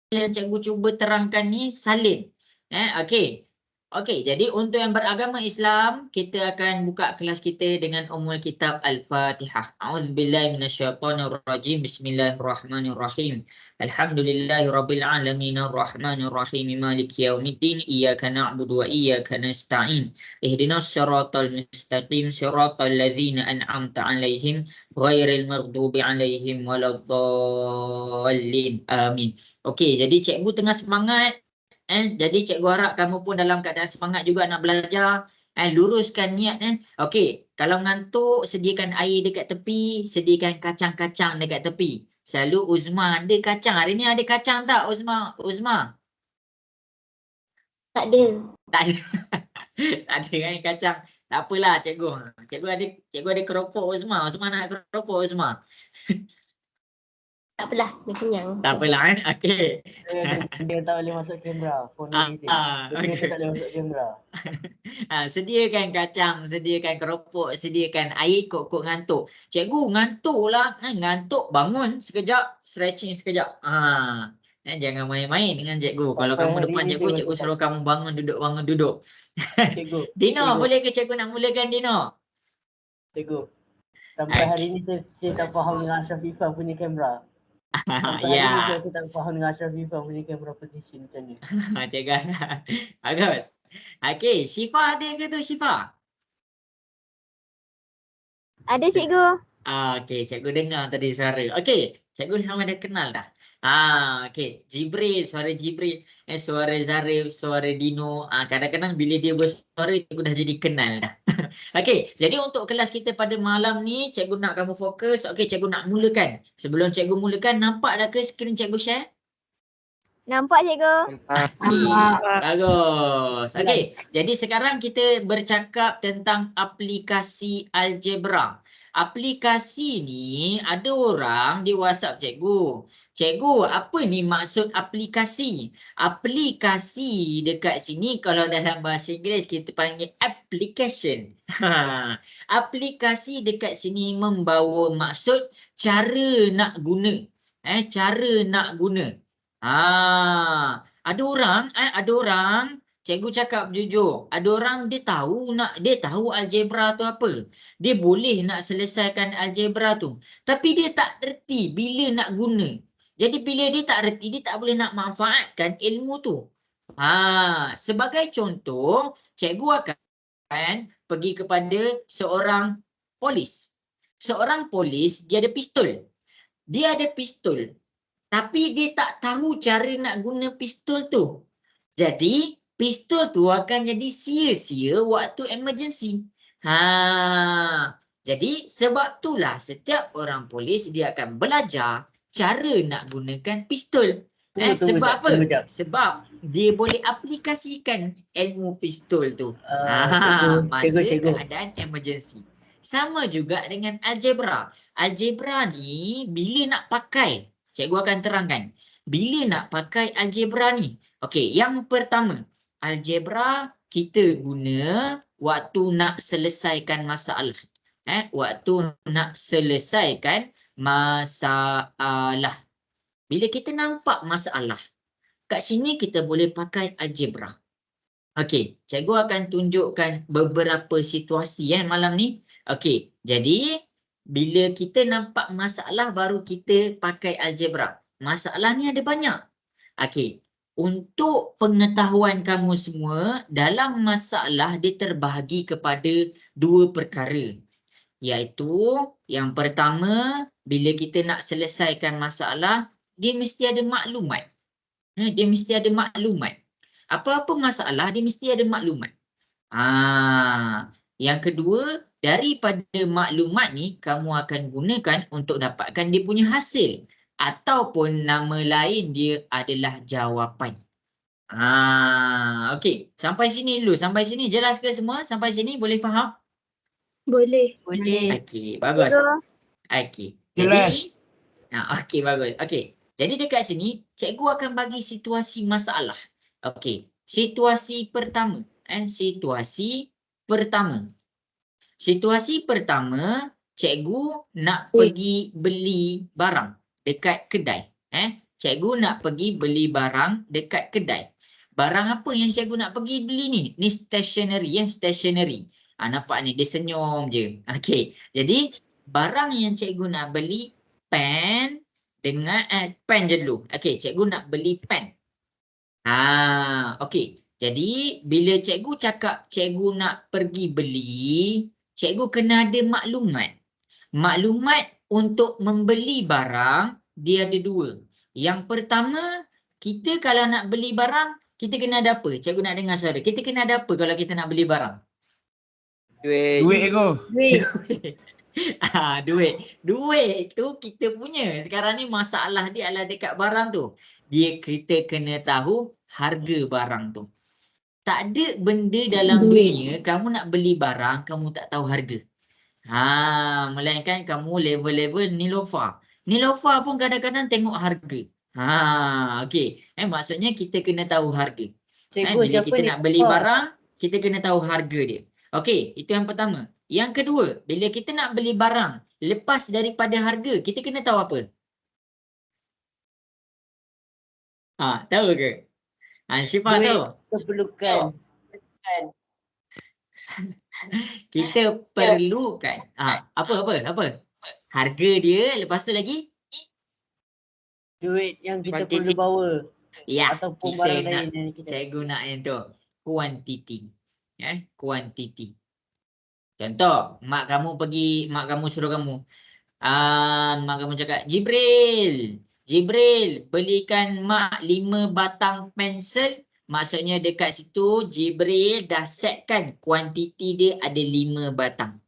yang cikgu cuba terangkan ni salin. Okey. Okey, jadi untuk yang beragama Islam, kita akan buka kelas kita dengan Ummul Kitab Al-Fatihah. A'udzubillahi minasyaitonirrajim. Bismillahirrahmanirrahim. Alhamdulillahirabbil alamin arrahmanir rahim maliki yaumiddin iyyaka na'budu wa iyyaka nasta'in. Ihdinas siratal mustaqim siratal ladzina an'amta 'alaihim ghairil maghdubi 'alaihim waladdallin. Amin. Okey, jadi cikgu tengah semangat. Jadi cikgu harap kamu pun dalam keadaan semangat juga nak belajar. Luruskan niat. Okey, kalau ngantuk sediakan air dekat tepi, sediakan kacang-kacang dekat tepi. Selalu Uzma ada kacang. Hari ni ada kacang tak Uzma? Uzma? Tak ada. Tak ada. Tak ada kan kacang. Tak apalah cikgu. Cikgu ada keropok Uzma. Uzma nak keropok Uzma. Tak apalah, dah kenyang. Tak apalah kan. Okey. Dia tak boleh masuk kamera. Phone ni bising. Dia tak boleh masuk kamera. Sediakan kacang, sediakan keropok, sediakan air kok ngantuk. Cikgu ngantuk lah. Ngantuk bangun sekejap, stretching sekejap. Jangan main-main dengan cikgu. Kalau kamu depan cikgu, cikgu suruh kamu bangun duduk. Cikgu. Dino, boleh ke cikgu nak mulakan Dino? Cikgu. Sampai hari ni saya tak faham dengan Ashraf Ifan punya kamera. Sampai hari ni saya tak faham dengan Ashraf Ifan punya kamera position macam ni. Cikgu. Bagus. Okey, Syifa ada ke tu Syifa? Ada cikgu. Okey, cikgu dengar tadi suara. Okey, cikgu sama dah kenal dah. Okey, Jibril, suara Jibril, suara Zarif, suara Dino. Kadang-kadang bila dia bersuara cikgu dah jadi kenal dah. Okey, jadi untuk kelas kita pada malam ni cikgu nak kamu fokus. Okey, cikgu nak mulakan. Sebelum cikgu mulakan, nampak dah ke skrin cikgu share? Nampak cikgu? Okay, bagus. Okey, jadi sekarang kita bercakap tentang aplikasi algebra. Aplikasi ni ada orang di WhatsApp cikgu. Cikgu, apa ni maksud aplikasi? Aplikasi dekat sini kalau dalam bahasa Inggeris kita panggil application. Aplikasi dekat sini membawa maksud cara nak guna. Cara nak guna. Ada orang, cikgu cakap jujur, ada orang dia tahu algebra tu apa. Dia boleh nak selesaikan algebra tu, tapi dia tak erti bila nak guna. Jadi bila dia tak erti, dia tak boleh nak manfaatkan ilmu tu. Sebagai contoh, cikgu akan pergi kepada seorang polis. Seorang polis, dia ada pistol. Tapi dia tak tahu cara nak guna pistol tu. Jadi, pistol tu akan jadi sia-sia waktu emergency. Jadi, sebab itulah setiap orang polis dia akan belajar cara nak gunakan pistol. Sebab apa? Sebab dia boleh aplikasikan ilmu pistol tu. Masa keadaan emergency. Sama juga dengan algebra. Algebra ni bila nak pakai, cikgu akan terangkan. Bila nak pakai algebra ni. Okey, yang pertama. Algebra kita guna waktu nak selesaikan masalah. Waktu nak selesaikan masalah. Bila kita nampak masalah, kat sini kita boleh pakai algebra. Okey, cikgu akan tunjukkan beberapa situasi malam ni. Okey, jadi bila kita nampak masalah baru kita pakai algebra. Masalah ni ada banyak. Okey, untuk pengetahuan kamu semua, dalam masalah dia terbahagi kepada dua perkara. Iaitu yang pertama, bila kita nak selesaikan masalah, dia mesti ada maklumat. Dia mesti ada maklumat. Apa-apa masalah, dia mesti ada maklumat. Yang kedua, daripada maklumat ni kamu akan gunakan untuk dapatkan dia punya hasil ataupun nama lain dia adalah jawapan. Okey, sampai sini dulu. Sampai sini jelas ke semua? Sampai sini boleh faham? Boleh. Okey, bagus. Okey. Jadi okey, bagus. Okey. Jadi dekat sini cikgu akan bagi situasi masalah. Okey, situasi pertama. Situasi pertama, cikgu nak pergi beli barang dekat kedai. Cikgu nak pergi beli barang dekat kedai. Barang apa yang cikgu nak pergi beli ni? Ni stationery stationery. Nampak ni, dia senyum je. Okey. Jadi, barang yang cikgu nak beli pen dengan pen je dulu. Okey, cikgu nak beli pen. Okey. Jadi, bila cikgu cakap cikgu nak pergi beli, cikgu kena ada maklumat. Maklumat untuk membeli barang, dia ada dua. Yang pertama, kita kalau nak beli barang, kita kena ada apa? Cikgu nak dengar suara. Kita kena ada apa kalau kita nak beli barang? Duit. Duit Cikgu. Duit. Duit. Duit tu kita punya. Sekarang ni masalah dia adalah dekat barang tu. Kita kena tahu harga barang tu. Tak ada benda dalam dunia kamu nak beli barang, kamu tak tahu harga. Melainkan kamu level-level Nilofa. Nilofa pun kadang-kadang tengok harga. Okey. Maksudnya kita kena tahu harga. Cikgu, Bila siapa kita ni? nak beli barang, kita kena tahu harga dia. Okey, itu yang pertama. Yang kedua, bila kita nak beli barang, lepas daripada harga, kita kena tahu apa? Tahu ke? Syifa Duit. tahu? Keperlukan. Kita perlukan. Apa? Harga dia, lepas tu lagi? Duit yang kita Kuantiti. perlu bawa. Ya, Ataupun kita barang nak, lain yang kita. cikgu nak yang tu. Kuantiti. Kuantiti. Contoh, mak kamu suruh kamu. Mak kamu cakap, Jibril, belikan mak 5 batang pensel. Maksudnya dekat situ Jibril dah setkan kuantiti dia ada 5 batang.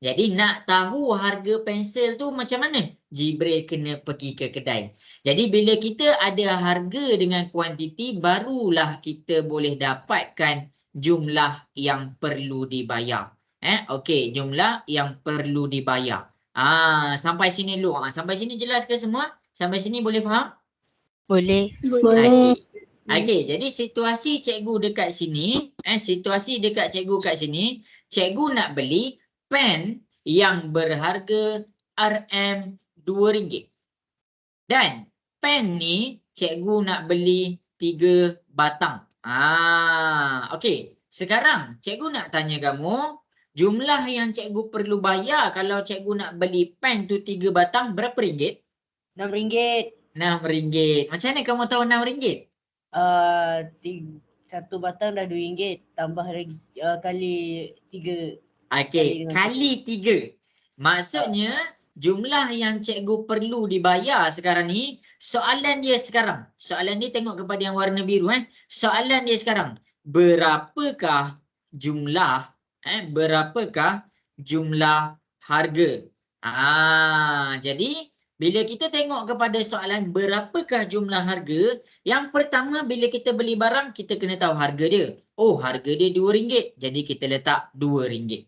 Jadi nak tahu harga pensel tu macam mana? Jibril kena pergi ke kedai. Jadi bila kita ada harga dengan kuantiti, barulah kita boleh dapatkan jumlah yang perlu dibayar. Okey, jumlah yang perlu dibayar. Sampai sini dulu. Sampai sini jelas ke semua? Sampai sini boleh faham? Boleh. Okey, jadi situasi cikgu dekat sini, cikgu nak beli pen yang berharga RM2. Dan pen ni cikgu nak beli 3 batang. Okey, sekarang cikgu nak tanya kamu, jumlah yang cikgu perlu bayar kalau cikgu nak beli pen tu 3 batang berapa ringgit? RM6. RM6. Macam mana kamu tahu RM6? Satu batang dah RM2. Tambah lagi kali 3. Okey, kali 3. Maksudnya jumlah yang cikgu perlu dibayar sekarang ni, soalan dia tengok kepada yang warna biru. Soalan dia sekarang, berapakah jumlah harga? Jadi bila kita tengok kepada soalan berapakah jumlah harga, yang pertama bila kita beli barang, kita kena tahu harga dia. Harga dia RM2. Jadi kita letak RM2.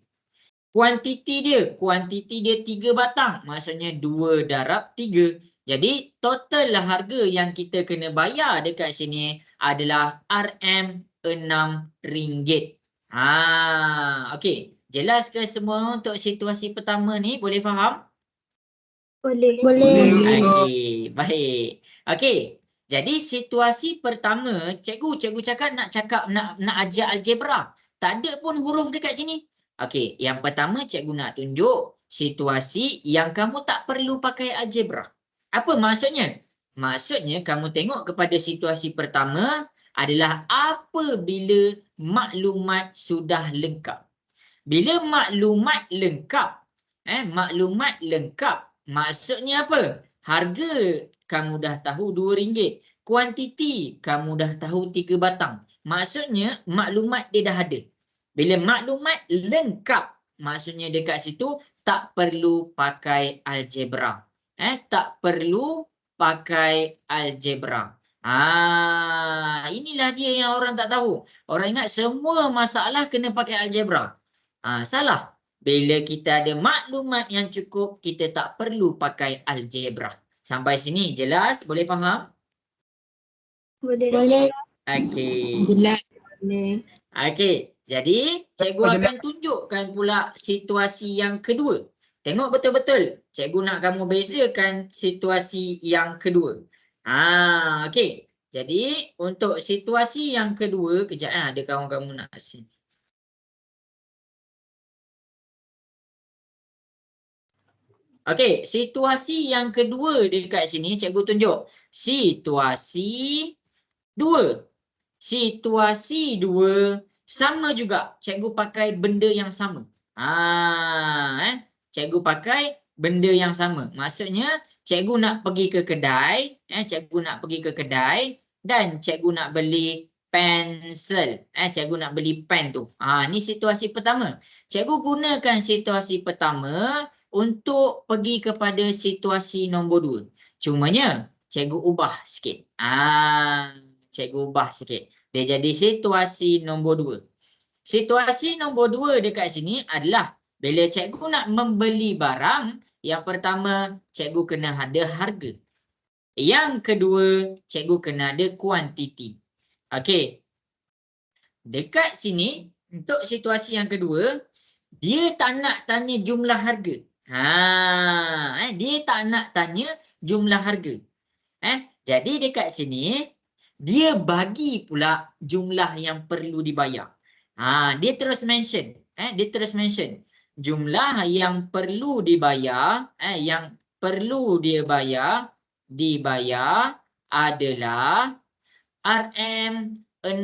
Kuantiti dia 3 batang. Maksudnya 2 darab 3. Jadi total harga yang kita kena bayar dekat sini adalah RM6. Okey. Jelas ke semua untuk situasi pertama ni? Boleh faham? Boleh. Okey, baik. Okey. Jadi situasi pertama, cikgu cakap nak ajar algebra. Tak ada pun huruf dekat sini. Okey, yang pertama cikgu nak tunjuk situasi yang kamu tak perlu pakai algebra. Apa maksudnya? Maksudnya kamu tengok kepada situasi pertama adalah apabila maklumat sudah lengkap. Bila maklumat lengkap, maksudnya apa? Harga kamu dah tahu RM2. Kuantiti kamu dah tahu 3 batang. Maksudnya maklumat dia dah ada. Bila maklumat lengkap, maksudnya dekat situ tak perlu pakai algebra. Tak perlu pakai algebra. Inilah dia yang orang tak tahu. Orang ingat semua masalah kena pakai algebra. Salah. Bila kita ada maklumat yang cukup, kita tak perlu pakai algebra. Sampai sini jelas? Boleh faham? Boleh. Okey. Jelas. Okey. Jadi, cikgu akan tunjukkan pula situasi yang kedua. Tengok betul-betul. Cikgu nak kamu bezakan situasi yang kedua. Okey. Jadi untuk situasi yang kedua, kejap ada kamu nak sini. Okey, situasi yang kedua dekat sini cikgu tunjuk. Situasi 2. Situasi 2 sama juga. Cikgu pakai benda yang sama. Cikgu pakai benda yang sama. Maksudnya cikgu nak pergi ke kedai, cikgu nak pergi ke kedai dan cikgu nak beli pensel. Cikgu nak beli pen tu. Ni situasi pertama. Cikgu gunakan situasi pertama untuk pergi kepada situasi nombor 2. Cumanya cikgu ubah sikit. Cikgu ubah sikit. Dia jadi situasi nombor 2. Situasi nombor 2 dekat sini adalah bila cikgu nak membeli barang, yang pertama cikgu kena ada harga. Yang kedua, cikgu kena ada kuantiti. Okey. Dekat sini, untuk situasi yang kedua, dia tak nak tanya jumlah harga. Dia tak nak tanya jumlah harga. Jadi dekat sini, dia bagi pula jumlah yang perlu dibayar. Dia terus mention. Dia terus mention. Jumlah yang perlu dibayar, yang perlu dia bayar, dibayar adalah RM6.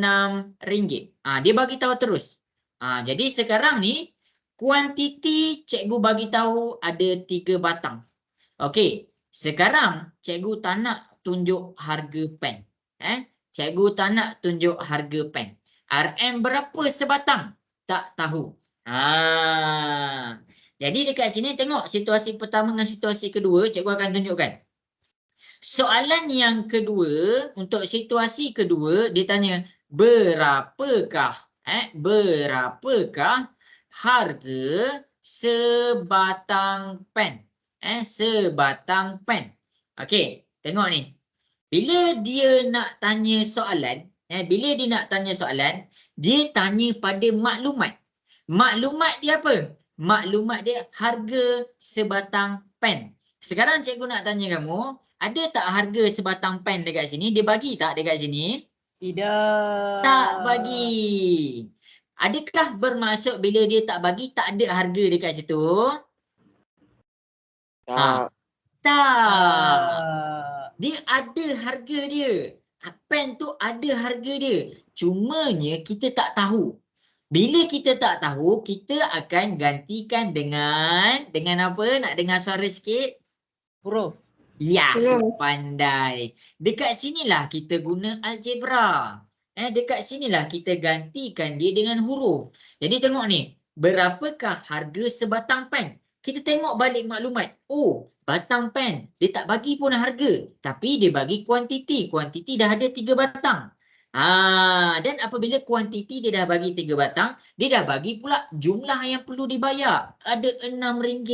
Dia bagi tahu terus. Jadi sekarang ni, kuantiti cikgu bagi tahu ada 3 batang. Okey, sekarang cikgu tak nak tunjuk harga pen. Cikgu tak nak tunjuk harga pen. RM berapa sebatang? Tak tahu. Jadi dekat sini tengok situasi pertama dengan situasi kedua, cikgu akan tunjukkan. Soalan yang kedua, untuk situasi kedua, dia tanya, berapakah harga sebatang pen? Sebatang pen. Okey, tengok ni. Bila dia nak tanya soalan, dia tanya pada maklumat. Maklumat dia apa? Maklumat dia harga sebatang pen. Sekarang cikgu nak tanya kamu, ada tak harga sebatang pen dekat sini? Dia bagi tak dekat sini? Tidak. Tak bagi. Adakah bermaksud bila dia tak bagi, tak ada harga dekat situ? Tak. Dia ada harga dia. Pen tu ada harga dia. Cumanya kita tak tahu. Bila kita tak tahu, kita akan gantikan dengan apa? Nak dengar suara sikit? Huruf. Ya, pandai. Dekat sinilah kita guna algebra. Dekat sinilah kita gantikan dia dengan huruf. Jadi tengok ni, berapakah harga sebatang pen? Kita tengok balik maklumat. Oh, batang pen. Dia tak bagi pun harga. Tapi dia bagi kuantiti. Kuantiti dah ada 3 batang. Dan apabila kuantiti dia dah bagi 3 batang, dia dah bagi pula jumlah yang perlu dibayar. Ada RM6.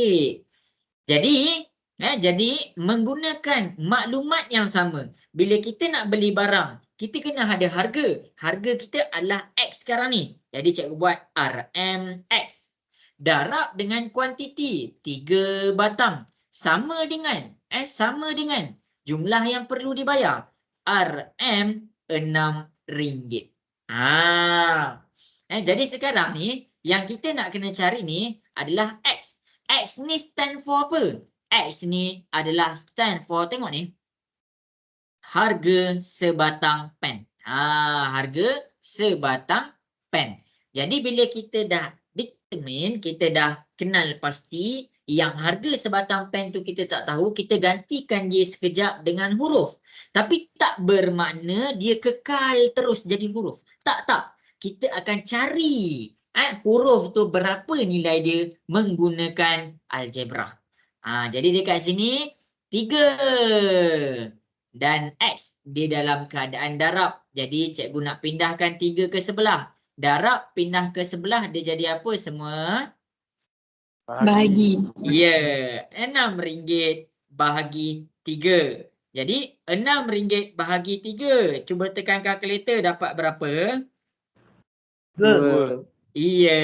Jadi menggunakan maklumat yang sama. Bila kita nak beli barang, kita kena ada harga. Harga kita adalah X sekarang ni. Jadi cikgu buat RMX. Darab dengan kuantiti 3 batang. Sama dengan jumlah yang perlu dibayar. RM6. Jadi sekarang ni, yang kita nak kena cari ni adalah X. X ni stand for apa? X ni adalah stand for, tengok ni, harga sebatang pen. Harga sebatang pen. Jadi bila kita dah determine, kita dah kenal pasti yang harga sebatang pen tu kita tak tahu, kita gantikan dia sekejap dengan huruf. Tapi tak bermakna dia kekal terus jadi huruf. Tak. Kita akan cari huruf tu berapa nilai dia menggunakan algebra. Jadi dekat sini 3 dan X dia dalam keadaan darab. Jadi cikgu nak pindahkan 3 ke sebelah. Darab pindah ke sebelah, dia jadi apa semua? Bahagi. Ya, RM6 bahagi 3. Jadi RM6 bahagi 3. Cuba tekan kalkulator, dapat berapa? 2. Iya.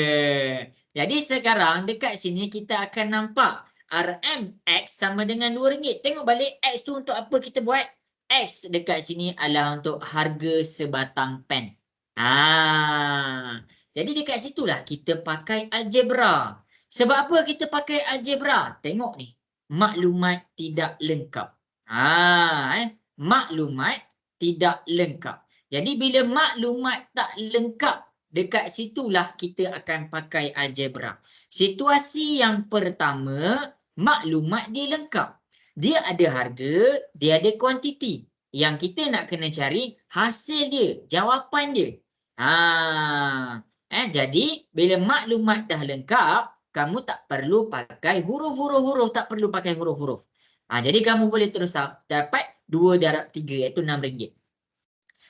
Jadi sekarang dekat sini kita akan nampak RMX sama dengan RM2. Tengok balik X tu untuk apa kita buat? X dekat sini adalah untuk harga sebatang pen. Jadi dekat situlah kita pakai algebra. Sebab apa kita pakai algebra? Tengok ni. Maklumat tidak lengkap. Maklumat tidak lengkap. Jadi bila maklumat tak lengkap, dekat situlah kita akan pakai algebra. Situasi yang pertama, maklumat dia lengkap. Dia ada harga, dia ada kuantiti. Yang kita nak kena cari hasil dia, jawapan dia. Jadi bila maklumat dah lengkap, kamu tak perlu pakai huruf-huruf, tak perlu pakai huruf-huruf. Jadi kamu boleh terus dapat 2 darab 3 iaitu RM6.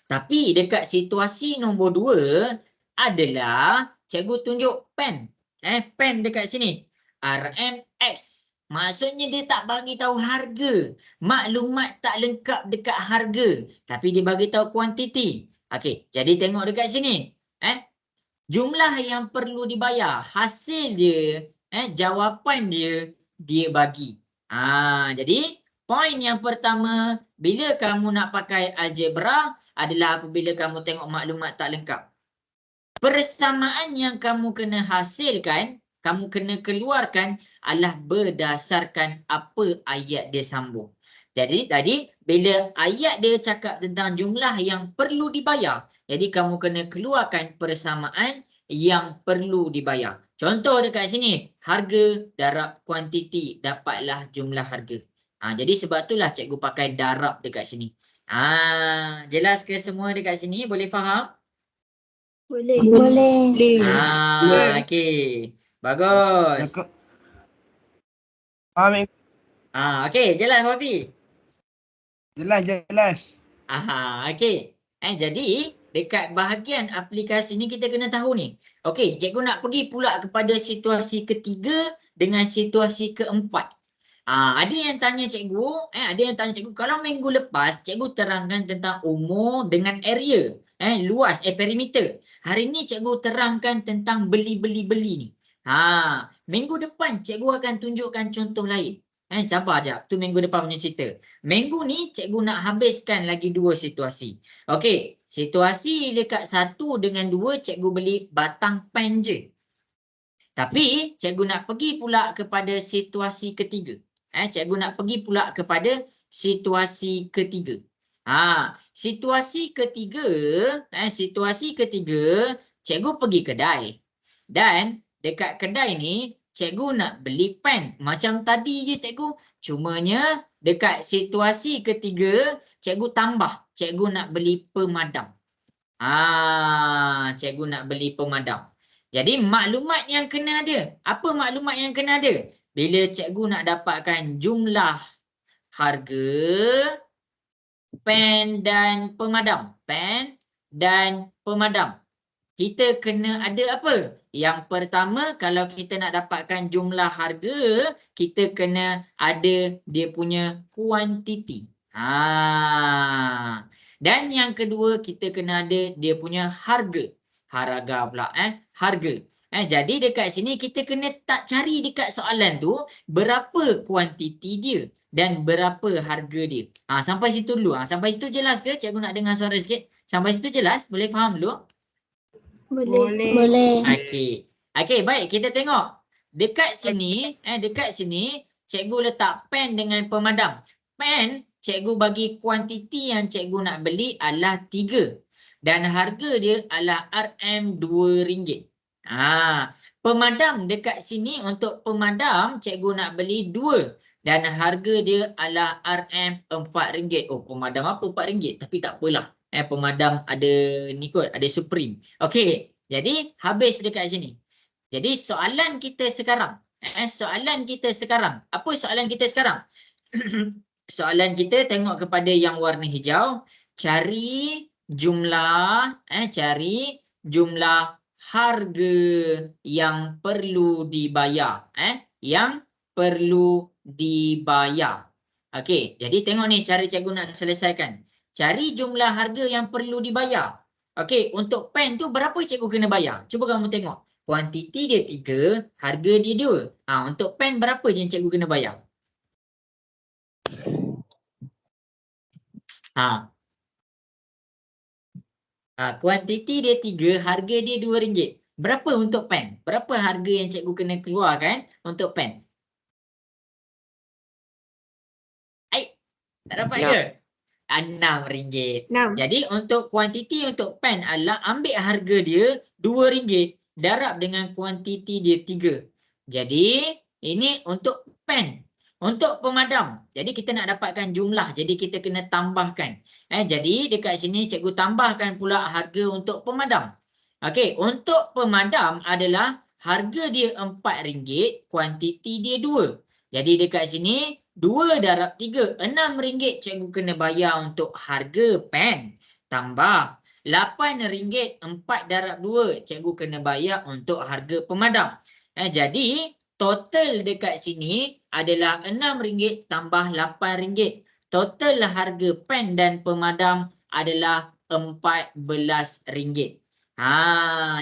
Tapi dekat situasi nombor 2 adalah cikgu tunjuk pen. Pen dekat sini. RMX. Maksudnya dia tak bagi tahu harga. Maklumat tak lengkap dekat harga. Tapi dia bagi tahu kuantiti. Okey, jadi tengok dekat sini. Jumlah yang perlu dibayar. Hasil dia, jawapan dia bagi. Jadi poin yang pertama, bila kamu nak pakai algebra adalah apabila kamu tengok maklumat tak lengkap. Persamaan yang kamu kena hasilkan, kamu kena keluarkan adalah berdasarkan apa ayat dia sambung. Jadi tadi bila ayat dia cakap tentang jumlah yang perlu dibayar, jadi kamu kena keluarkan persamaan yang perlu dibayar. Contoh dekat sini, harga darab kuantiti dapatlah jumlah harga. Jadi sebab itulah cikgu pakai darab dekat sini. Jelas ke semua dekat sini? Boleh faham? Boleh. Okey. Bagus. Faham? Okey, jelas Wafi? Jelas. Okey. Jadi dekat bahagian aplikasi ni kita kena tahu ni. Okey, cikgu nak pergi pula kepada situasi ketiga dengan situasi keempat. Ada yang tanya cikgu, kalau minggu lepas cikgu terangkan tentang umur dengan area, luas, perimeter. Hari ni cikgu terangkan tentang beli ni. Minggu depan cikgu akan tunjukkan contoh lain. Sabar jap, tu minggu depan punya cerita. Minggu ni cikgu nak habiskan lagi 2 situasi. Okey, situasi dekat 1 dengan 2 cikgu beli batang pen je. Tapi cikgu nak pergi pula kepada situasi ketiga. Cikgu nak pergi pula kepada situasi ketiga. Situasi ketiga, cikgu pergi kedai. Dan dekat kedai ni, cikgu nak beli pen. Macam tadi je cikgu. Cumanya dekat situasi ketiga, cikgu tambah. Cikgu nak beli pemadam. Cikgu nak beli pemadam. Jadi maklumat yang kena ada. Apa maklumat yang kena ada? Bila cikgu nak dapatkan jumlah harga pen dan pemadam. Pen dan pemadam. Kita kena ada apa? Yang pertama, kalau kita nak dapatkan jumlah harga, kita kena ada dia punya kuantiti. Dan yang kedua, kita kena ada dia punya harga. Harga pula, harga. Jadi dekat sini kita kena tak cari dekat soalan tu berapa kuantiti dia dan berapa harga dia. Sampai situ dulu. Sampai situ jelas ke? Cikgu nak dengar suara sikit. Sampai situ jelas? Boleh faham dulu? Boleh. Okey, baik, kita tengok. Dekat sini, cikgu letak pen dengan pemadam. Pen, cikgu bagi kuantiti yang cikgu nak beli adalah 3. Dan harga dia adalah RM2. Pemadam dekat sini, untuk pemadam cikgu nak beli 2. Dan harga dia adalah RM4. Oh, pemadam apa RM4? Tapi tak apalah. Pemadam ada ni kot, ada Supreme. Okey, jadi habis dekat sini. Jadi soalan kita sekarang, apa soalan kita sekarang? Soalan kita tengok kepada yang warna hijau, cari jumlah harga yang perlu dibayar, Okey, jadi tengok ni cara cikgu nak selesaikan. Cari jumlah harga yang perlu dibayar. Okey, untuk pen tu berapa cikgu kena bayar? Cuba kamu tengok. kuantiti dia 3, harga dia 2. Untuk pen berapa je yang cikgu kena bayar? Kuantiti dia 3, harga dia RM2. Berapa untuk pen? Berapa harga yang cikgu kena keluarkan untuk pen? Tak dapat ke? RM6. 6. Jadi untuk kuantiti untuk pen adalah ambil harga dia RM2 darab dengan kuantiti dia 3. Jadi ini untuk pen. Untuk pemadam, jadi kita nak dapatkan jumlah, jadi kita kena tambahkan. Jadi dekat sini cikgu tambahkan pula harga untuk pemadam. Okey, untuk pemadam adalah harga dia RM4, kuantiti dia 2. Jadi dekat sini 2 darab 3, RM6 cikgu kena bayar untuk harga pen. Tambah RM8, 4 darab 2, cikgu kena bayar untuk harga pemadam. Jadi total dekat sini adalah RM6 tambah RM8. Total harga pen dan pemadam adalah RM14.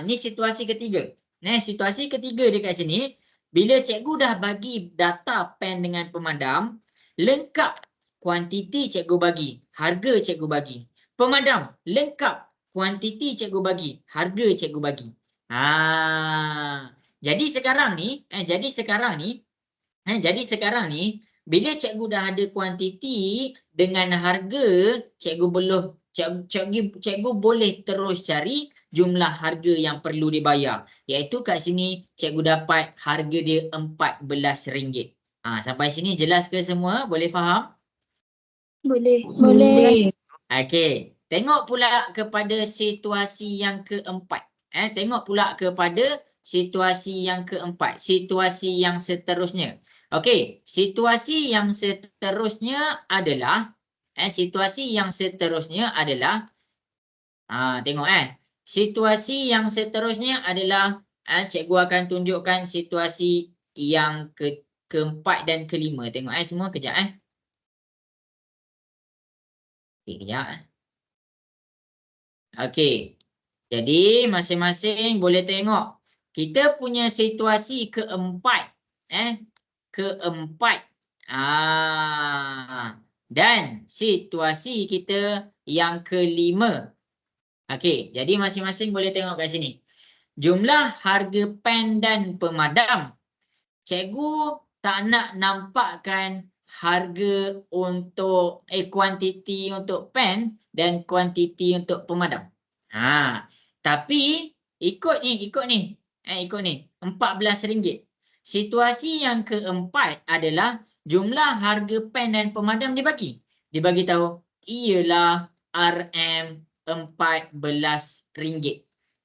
Ni situasi ketiga. Situasi ketiga dekat sini, bila cikgu dah bagi data pen dengan pemadam, lengkap kuantiti cikgu bagi, harga cikgu bagi. Pemadam, lengkap kuantiti cikgu bagi, harga cikgu bagi. Jadi sekarang ni, bila cikgu dah ada kuantiti dengan harga, cikgu boleh terus cari jumlah harga yang perlu dibayar. Iaitu kat sini cikgu dapat harga dia RM14. Sampai sini jelas ke semua? Boleh faham? Boleh. Okey. Tengok pula kepada situasi yang keempat. Tengok pula kepada situasi yang keempat. Situasi yang seterusnya. Okey. Situasi yang seterusnya adalah tengok situasi yang seterusnya adalah cikgu akan tunjukkan situasi yang keempat dan kelima. Tengok semua kejap Okey, kejap Okey. Jadi masing-masing boleh tengok kita punya situasi keempat dan situasi kita yang kelima. Okey, jadi masing-masing boleh tengok kat sini. Jumlah harga pen dan pemadam. Cikgu tak nak nampakkan harga untuk kuantiti untuk pen dan kuantiti untuk pemadam. Tapi ikut ni RM14. Situasi yang keempat adalah jumlah harga pen dan pemadam dibagi tahu ialah RM14.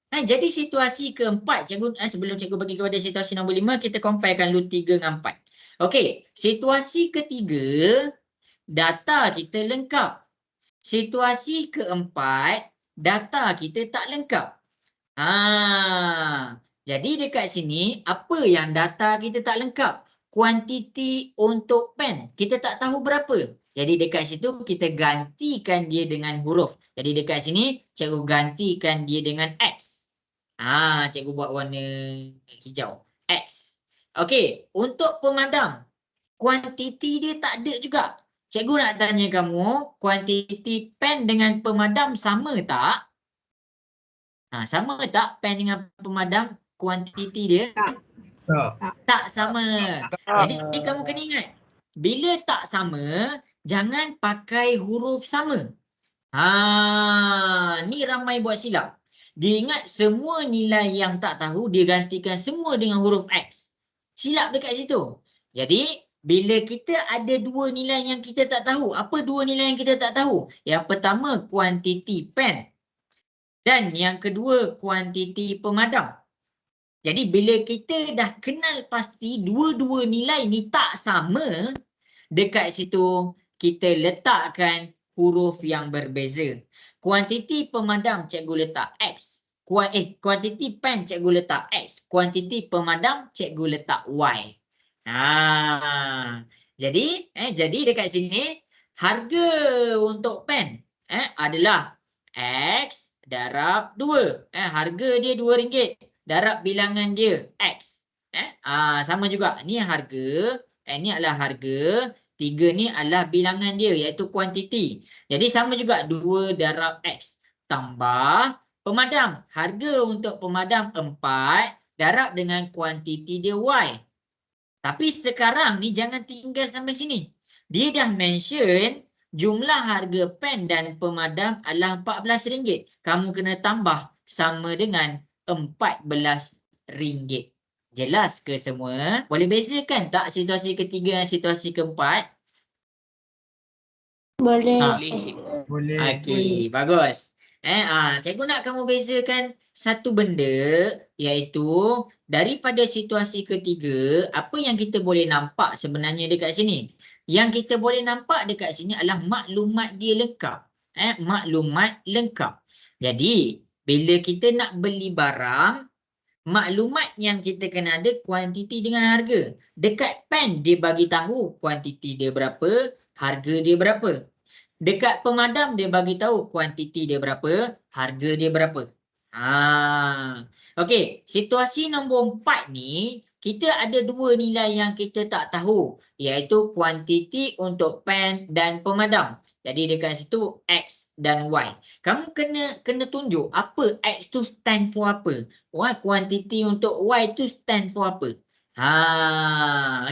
Jadi situasi keempat, cikgu sebelum cikgu bagi kepada situasi nombor 5, kita comparekan dulu 3 dengan 4. Okey, situasi ketiga, data kita lengkap. Situasi keempat, data kita tak lengkap. Jadi dekat sini, apa yang data kita tak lengkap? Kuantiti untuk pen, kita tak tahu berapa. Jadi dekat situ kita gantikan dia dengan huruf. Jadi dekat sini, cikgu gantikan dia dengan X. Cikgu buat warna hijau. X. Okey, untuk pemadam, kuantiti dia tak ada juga. Cikgu nak tanya kamu, kuantiti pen dengan pemadam sama tak? Sama tak pen dengan pemadam kuantiti dia? Tak sama. Jadi kamu kena ingat, bila tak sama, jangan pakai huruf sama. Ni ramai buat silap. Dia ingat semua nilai yang tak tahu, dia gantikan semua dengan huruf X. Silap dekat situ. Jadi, bila kita ada 2 nilai yang kita tak tahu, apa 2 nilai yang kita tak tahu? Yang pertama, kuantiti pen. Dan yang kedua, kuantiti pemadam. Jadi, bila kita dah kenal pasti 2 nilai ni tak sama, dekat situ kita letakkan huruf yang berbeza. Kuantiti pemadam cikgu letak X. Kuantiti pen cikgu letak X. Kuantiti pemadam cikgu letak Y. Jadi dekat sini harga untuk pen adalah X darab 2. Harga dia RM2 darab bilangan dia X. Sama juga. Ni harga, ni adalah harga, 3 ni adalah bilangan dia iaitu kuantiti. Jadi sama juga 2 darab X tambah pemadam. Harga untuk pemadam 4 darab dengan kuantiti dia Y. Tapi sekarang ni jangan tinggal sampai sini. Dia dah mention jumlah harga pen dan pemadam adalah RM14. Kamu kena tambah sama dengan RM14. Jelas ke semua? Boleh bezakan tak situasi ketiga dan situasi keempat? Boleh. Boleh, Cik. Boleh. Okey, bagus. Cikgu nak kamu bezakan satu benda iaitu daripada situasi ketiga, apa yang kita boleh nampak sebenarnya dekat sini? Yang kita boleh nampak dekat sini adalah maklumat dia lengkap. Maklumat lengkap. Jadi, bila kita nak beli barang, maklumat yang kita kena ada kuantiti dengan harga. Dekat pen dia bagi tahu kuantiti dia berapa, harga dia berapa. Dekat pemadam dia bagi tahu kuantiti dia berapa, harga dia berapa. Okey, situasi nombor 4 ni kita ada 2 nilai yang kita tak tahu iaitu kuantiti untuk pen dan pemadam. Jadi dekat situ X dan Y. Kamu kena tunjuk apa X tu stand for apa. Kuantiti untuk Y tu stand for apa.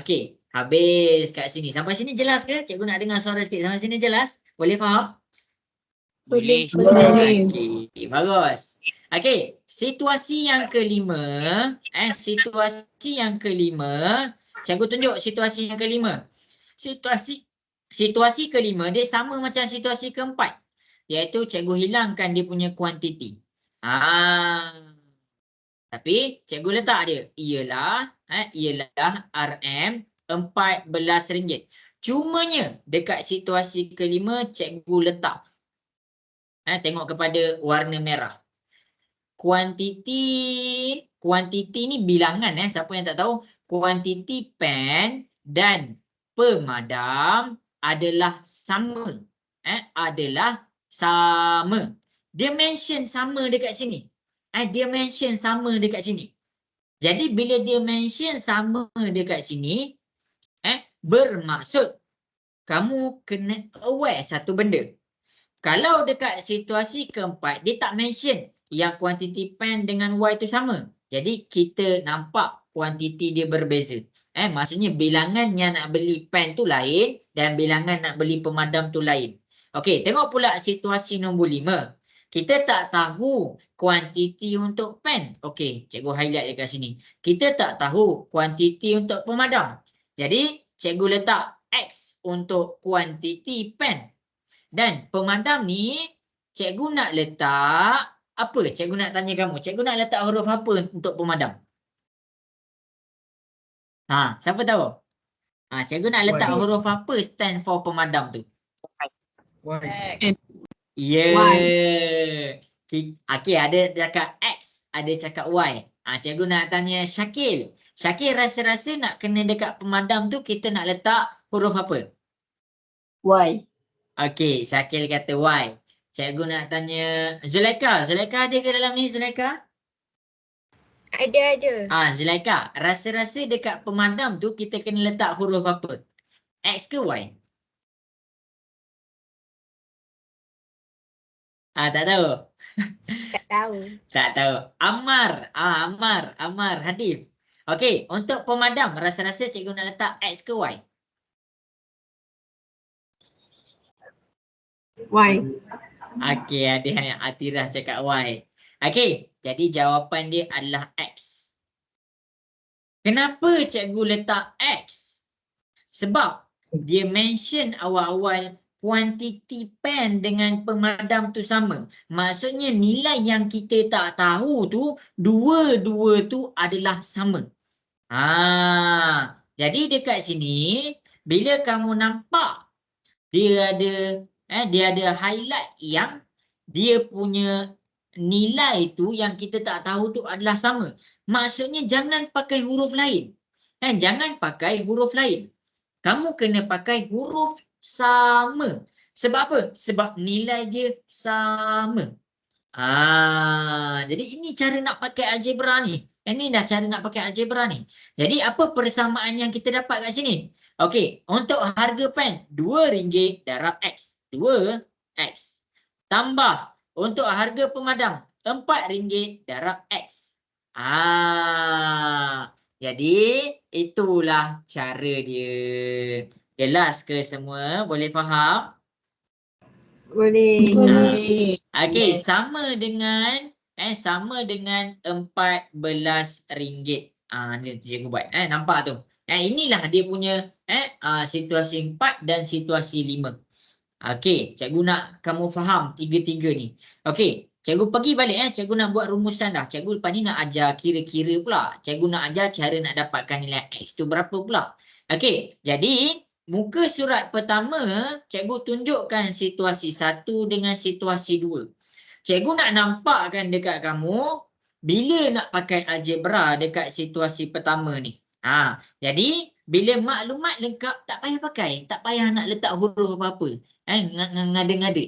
Okey. Habis kat sini. Sampai sini jelas ke? Cikgu nak dengar suara sikit. Sampai sini jelas? Boleh faham? Boleh. Okey, bagus. Okey, situasi yang kelima, cikgu tunjuk situasi yang kelima. Situasi kelima dia sama macam situasi keempat, iaitu cikgu hilangkan dia punya kuantiti. Tapi cikgu letak dia ialah RM14. Cumanya dekat situasi kelima cikgu letak tengok kepada warna merah. Kuantiti ni bilangan siapa yang tak tahu, kuantiti pen dan pemadam adalah sama. Adalah sama. Dia mention sama dekat sini. Jadi bila dia mention sama dekat sini, bermaksud kamu kena aware satu benda. Kalau dekat situasi keempat, dia tak mention yang kuantiti pen dengan Y itu sama. Jadi kita nampak kuantiti dia berbeza. Maksudnya bilangan yang nak beli pen tu lain dan bilangan nak beli pemadam tu lain. Okey, tengok pula situasi nombor 5. Kita tak tahu kuantiti untuk pen. Okey, cikgu highlight dekat sini. Kita tak tahu kuantiti untuk pemadam. Jadi cikgu letak X untuk kuantiti pen. Dan pemadam ni cikgu nak letak apa? Cikgu nak tanya kamu. Cikgu nak letak huruf apa untuk pemadam? Siapa tahu? Cikgu nak letak huruf apa stand for pemadam tu? Okey, ada cakap X, ada cakap Y. Cikgu nak tanya Syakil. Syakil rasa-rasa nak kena dekat pemadam tu kita nak letak huruf apa? Y. Okey, Syakil kata Y. Cikgu nak tanya Zulaika. Zulaika ada ke dalam ni, Zulaika? Ada. Zulaika, rasa-rasa dekat pemadam tu kita kena letak huruf apa? X ke Y? Tak tahu. Tak tahu. Ammar. Ammar. Hadif. Okey, untuk pemadam rasa-rasa cikgu nak letak X ke Y? Y. Okey, ada yang Atirah cakap Y. Okey, jadi jawapan dia adalah X. Kenapa cikgu letak X? Sebab dia mention awal-awal kuantiti pen dengan pemadam tu sama. Maksudnya nilai yang kita tak tahu tu, dua-dua tu adalah sama. Jadi dekat sini, bila kamu nampak dia ada highlight yang dia punya nilai tu yang kita tak tahu tu adalah sama. Maksudnya jangan pakai huruf lain. Jangan pakai huruf lain. Kamu kena pakai huruf sama. Sebab apa? Sebab nilai dia sama. Jadi ini cara nak pakai algebra ni. Ini dah cara nak pakai algebra ni. Jadi apa persamaan yang kita dapat kat sini? Okey, untuk harga pen RM2 darab X. 2X. Tambah untuk harga pemadam RM4 darab X. Jadi itulah cara dia. Jelas ke semua? Boleh faham? Boleh. Okey, sama dengan RM14. Ni cikgu buat. Nampak tu. Inilah dia punya situasi 4 dan situasi 5. Okey, cikgu nak kamu faham tiga-tiga ni. Okey, cikgu pergi balik cikgu nak buat rumusan dah. Cikgu lepas ni nak ajar kira-kira pula. Cikgu nak ajar cara nak dapatkan nilai X tu berapa pula. Okey, jadi muka surat pertama, cikgu tunjukkan situasi 1 dengan situasi 2. Cikgu nak nampakkan dekat kamu bila nak pakai algebra dekat situasi pertama ni. Jadi bila maklumat lengkap tak payah pakai, tak payah nak letak huruf apa-apa. Ngada-ngada.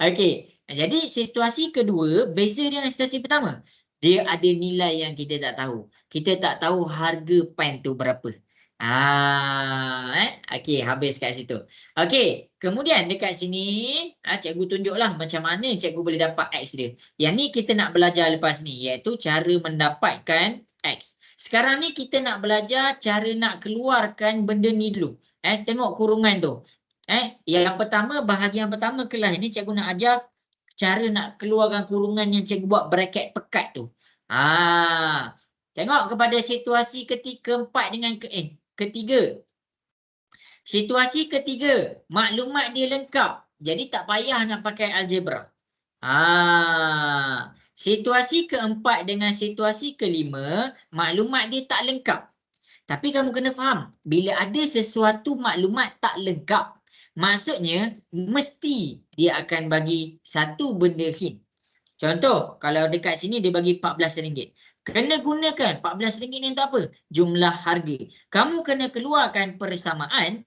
Okey. Jadi situasi kedua beza dengan situasi pertama. Dia ada nilai yang kita tak tahu. Kita tak tahu harga pen tu berapa. Okey, habis kat situ. Okey, kemudian dekat sini cikgu tunjuklah macam mana cikgu boleh dapat X dia. Yang ni kita nak belajar lepas ni, iaitu cara mendapatkan X. Sekarang ni kita nak belajar cara nak keluarkan benda ni dulu. Tengok kurungan tu. Yang pertama, bahagian pertama kelas ni cikgu nak ajar cara nak keluarkan kurungan yang cikgu buat bracket pekat tu. Tengok kepada situasi keempat dengan ketiga. Situasi ketiga, maklumat dia lengkap. Jadi tak payah nak pakai algebra. Situasi keempat dengan situasi kelima, maklumat dia tak lengkap. Tapi kamu kena faham, bila ada sesuatu maklumat tak lengkap, maksudnya mesti dia akan bagi satu benda hint. Contoh, kalau dekat sini dia bagi RM14. Kena gunakan RM14 ni untuk apa? Jumlah harga. Kamu kena keluarkan persamaan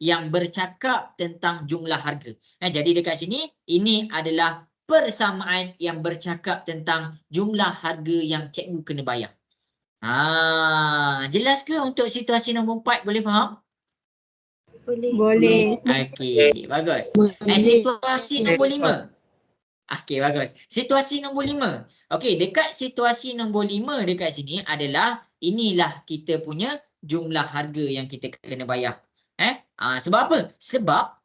yang bercakap tentang jumlah harga. Jadi dekat sini, ini adalah persamaan yang bercakap tentang jumlah harga yang cikgu kena bayar. Jelas ke untuk situasi nombor 4? Boleh faham? Boleh. Okey, bagus. Situasi nombor 5. Okey, bagus. Situasi nombor 5. Okey, dekat situasi nombor 5 dekat sini adalah inilah kita punya jumlah harga yang kita kena bayar. Sebab apa? Sebab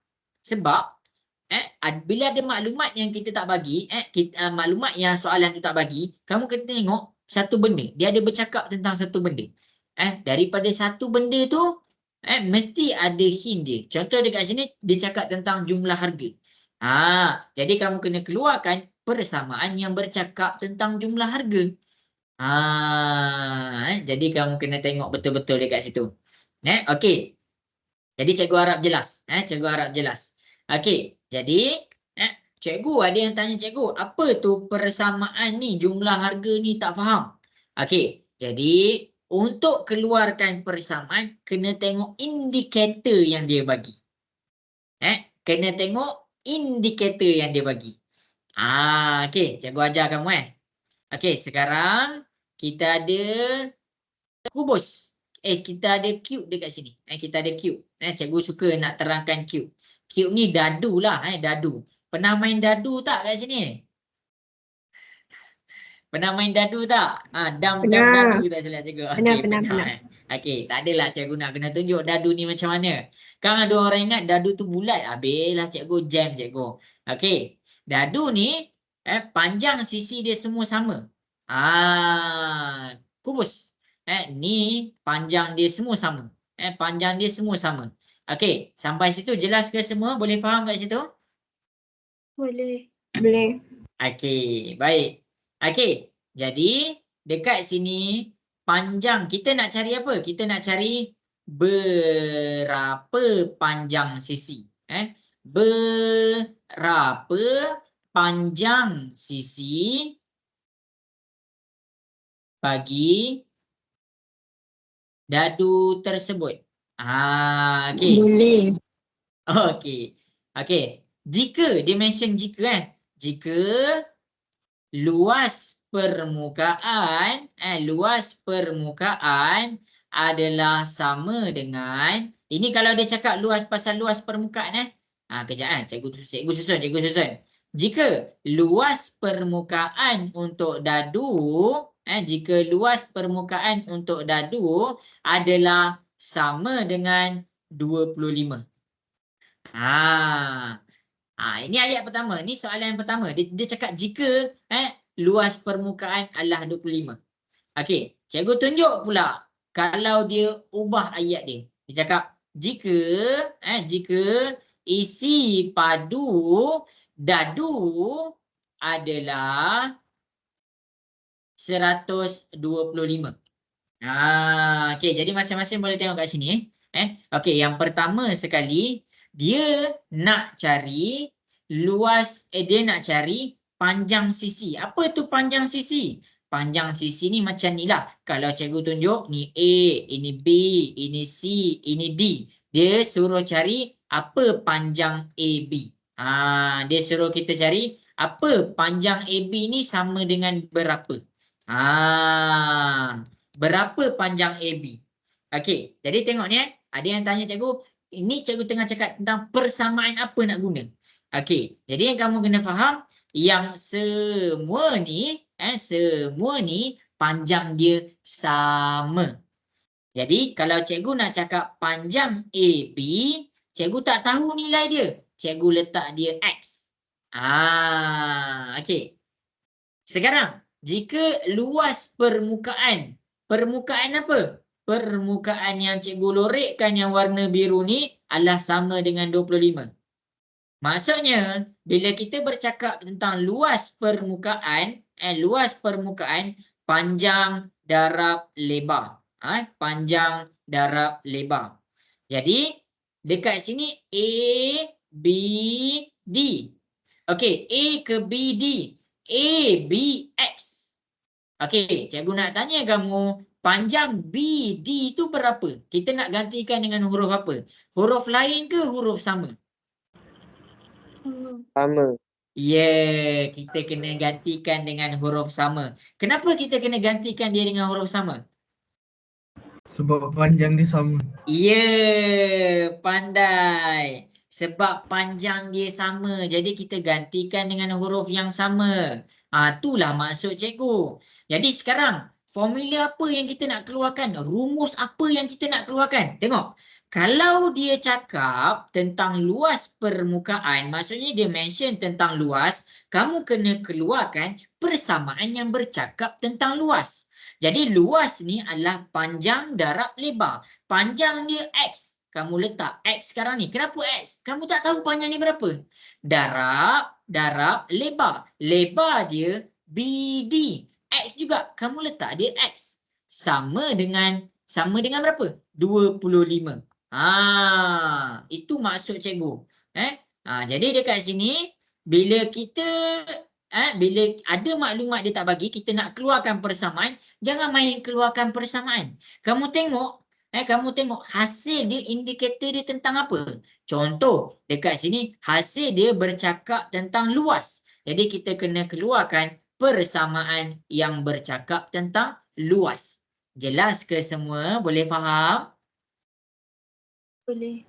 bila ada maklumat yang kita tak bagi, maklumat yang soalan tu tak bagi, kamu kena tengok satu benda. Dia ada bercakap tentang satu benda. Daripada satu benda tu, mesti ada hint dia. Contoh dekat sini, dia cakap tentang jumlah harga. Jadi kamu kena keluarkan persamaan yang bercakap tentang jumlah harga. Jadi kamu kena tengok betul-betul dekat situ. Okey. Jadi cikgu harap jelas. Cikgu harap jelas. Okey. Jadi cikgu ada yang tanya cikgu, apa tu persamaan ni, jumlah harga ni tak faham. Okey. Jadi untuk keluarkan persamaan kena tengok indikator yang dia bagi. Kena tengok indikator yang dia bagi. Okey, cikgu ajar kamu Okey, sekarang kita ada kubus. Kita ada cube dekat sini. Kita ada cube. Cikgu suka nak terangkan cube. Cube ni dadu lah, dadu. Pernah main dadu tak kat sini? Pernah main dadu tak? Dam dadu tak silap cikgu. Pernah. Okey, tak adalah cikgu nak kena tunjuk dadu ni macam mana. Kan ada orang ingat dadu tu bulat. Habislah cikgu jam cikgu. Okey, dadu ni panjang sisi dia semua sama. Kubus. Ni panjang dia semua sama. Panjang dia semua sama. Okey, sampai situ jelas ke semua? Boleh faham kat situ? Boleh. Okey, baik. Okey, jadi dekat sini panjang, kita nak cari apa? Kita nak cari berapa panjang sisi. Berapa panjang sisi bagi dadu tersebut. Okey. Boleh. Okey. Jika dia mention jika jika luas permukaan adalah sama dengan, ini kalau dia cakap luas pasal luas permukaan kejap cikgu susun. Jika luas permukaan untuk dadu adalah sama dengan 25. Ini ayat pertama. Ni soalan yang pertama. Dia cakap jika luas permukaan adalah 25. Okey, cikgu tunjuk pula kalau dia ubah ayat dia. Dia cakap jika isi padu dadu adalah 125. Okey, jadi masing-masing boleh tengok kat sini. Okey, yang pertama sekali dia nak cari dia nak cari panjang sisi. Apa tu panjang sisi? Panjang sisi ni macam ni lah. Kalau cikgu tunjuk ni A, ini B, ini C, ini D. Dia suruh cari apa panjang AB. Dia suruh kita cari apa panjang AB ni sama dengan berapa. Berapa panjang AB? Okey, jadi tengok ni ada yang tanya cikgu, ini cikgu tengah cakap tentang persamaan apa nak guna. Okey, jadi yang kamu kena faham yang semua ni panjang dia sama. Jadi kalau cikgu nak cakap panjang AB, cikgu tak tahu nilai dia. Cikgu letak dia X. Okey. Sekarang jika luas permukaan apa? Permukaan yang cikgu lorekkan yang warna biru ni adalah sama dengan 25. Maksudnya bila kita bercakap tentang luas permukaan panjang darab lebar. Panjang darab lebar. Jadi dekat sini A, B, D. Okey, A ke B, D. A, B, X. Okey, cikgu nak tanya kamu, panjang B, D tu berapa? Kita nak gantikan dengan huruf apa? Huruf lain ke huruf sama? Sama. Kita kena gantikan dengan huruf sama. Kenapa kita kena gantikan dia dengan huruf sama? Sebab panjang dia sama. Pandai. Sebab panjang dia sama. Jadi kita gantikan dengan huruf yang sama. Itulah maksud cikgu. Jadi sekarang formula apa yang kita nak keluarkan? Rumus apa yang kita nak keluarkan? Tengok. Kalau dia cakap tentang luas permukaan, maksudnya dia mention tentang luas, kamu kena keluarkan persamaan yang bercakap tentang luas. Jadi luas ni adalah panjang darab lebar. Panjang dia X. Kamu letak X sekarang ni. Kenapa X? Kamu tak tahu panjang ni berapa. Darab lebar. Lebar dia BD. X juga. Kamu letak dia X. Sama dengan berapa? 25. Itu maksud cikgu. Jadi dekat sini bila ada maklumat dia tak bagi, kita nak keluarkan persamaan, jangan main keluarkan persamaan. Kamu tengok hasil dia, indikator dia tentang apa? Contoh, dekat sini hasil dia bercakap tentang luas. Jadi kita kena keluarkan persamaan yang bercakap tentang luas. Jelas ke semua? Boleh faham? Boleh.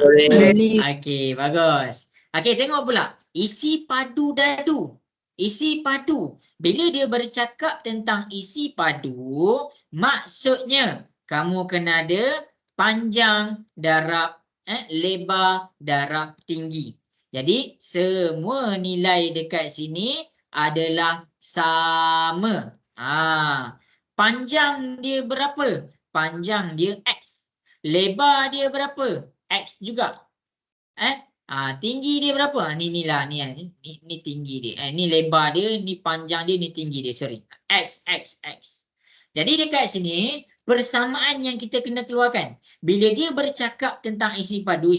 Boleh. Okey, bagus. Okey, tengok pula. Isi padu dadu. Isi padu. Bila dia bercakap tentang isi padu, maksudnya kamu kena ada panjang darab lebar darab tinggi. Jadi semua nilai dekat sini adalah sama. Panjang dia berapa? Panjang dia X. Lebar dia berapa? X juga. Tinggi dia berapa? Ni tinggi dia. Ni lebar dia, ni panjang dia, ni tinggi dia. Sorry. X. Jadi dekat sini persamaan yang kita kena keluarkan. Bila dia bercakap tentang isi padu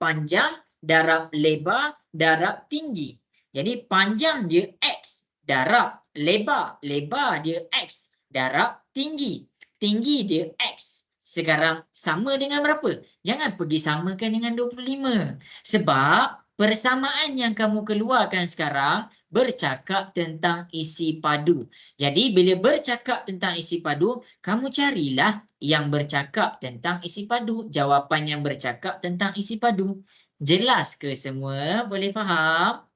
panjang darab lebar darab tinggi. Jadi panjang dia X darab lebar. Lebar dia X darab tinggi. Tinggi dia X. Sekarang sama dengan berapa? Jangan pergi samakan dengan 25. Sebab persamaan yang kamu keluarkan sekarang bercakap tentang isi padu. Jadi bila bercakap tentang isi padu, kamu carilah yang bercakap tentang isi padu. Jawapan yang bercakap tentang isi padu. Jelas ke semua? Boleh faham?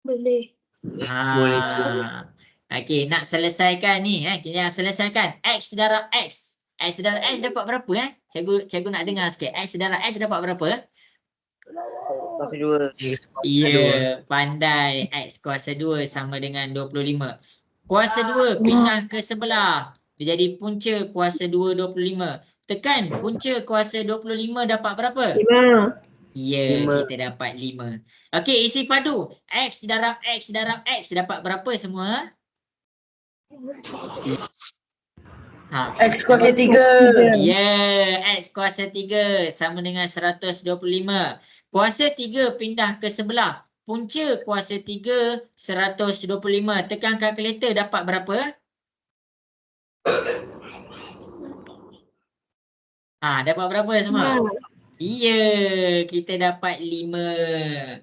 Boleh. Okey, nak selesaikan ni. Kita nak selesaikan. X darab X. X darab X dapat berapa? Cikgu nak dengar sikit. X darab X dapat berapa? Kuasa 2. Ya, pandai. X kuasa 2 sama dengan 25. Kuasa 2 pindah ke sebelah. Dia jadi punca kuasa 2, 25. Tekan punca kuasa 25 dapat berapa? 5. Ya, 5. kita dapat 5. Okey, isi padu. X darab X darab X dapat berapa semua? X kuasa 3. Ya, X kuasa 3 sama dengan 125. Kuasa 3 pindah ke sebelah. Punca kuasa 3, 125. Tekan kalkulator dapat berapa? Dapat berapa semua? Ya, kita dapat 5.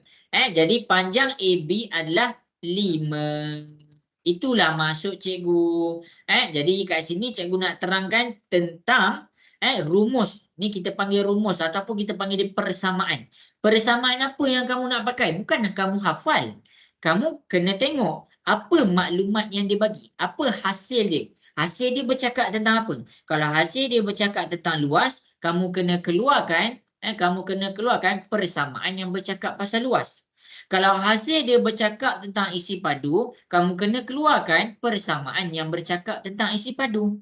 Jadi panjang AB adalah 5. Itulah maksud cikgu. Jadi kat sini cikgu nak terangkan tentang rumus. Ni kita panggil rumus ataupun kita panggil dia persamaan. Persamaan apa yang kamu nak pakai? Bukan kamu hafal. Kamu kena tengok apa maklumat yang dia bagi. Apa hasil dia. Hasil dia bercakap tentang apa? Kalau hasil dia bercakap tentang luas, kamu kena keluarkan persamaan yang bercakap pasal luas. Kalau hasil dia bercakap tentang isi padu, kamu kena keluarkan persamaan yang bercakap tentang isi padu.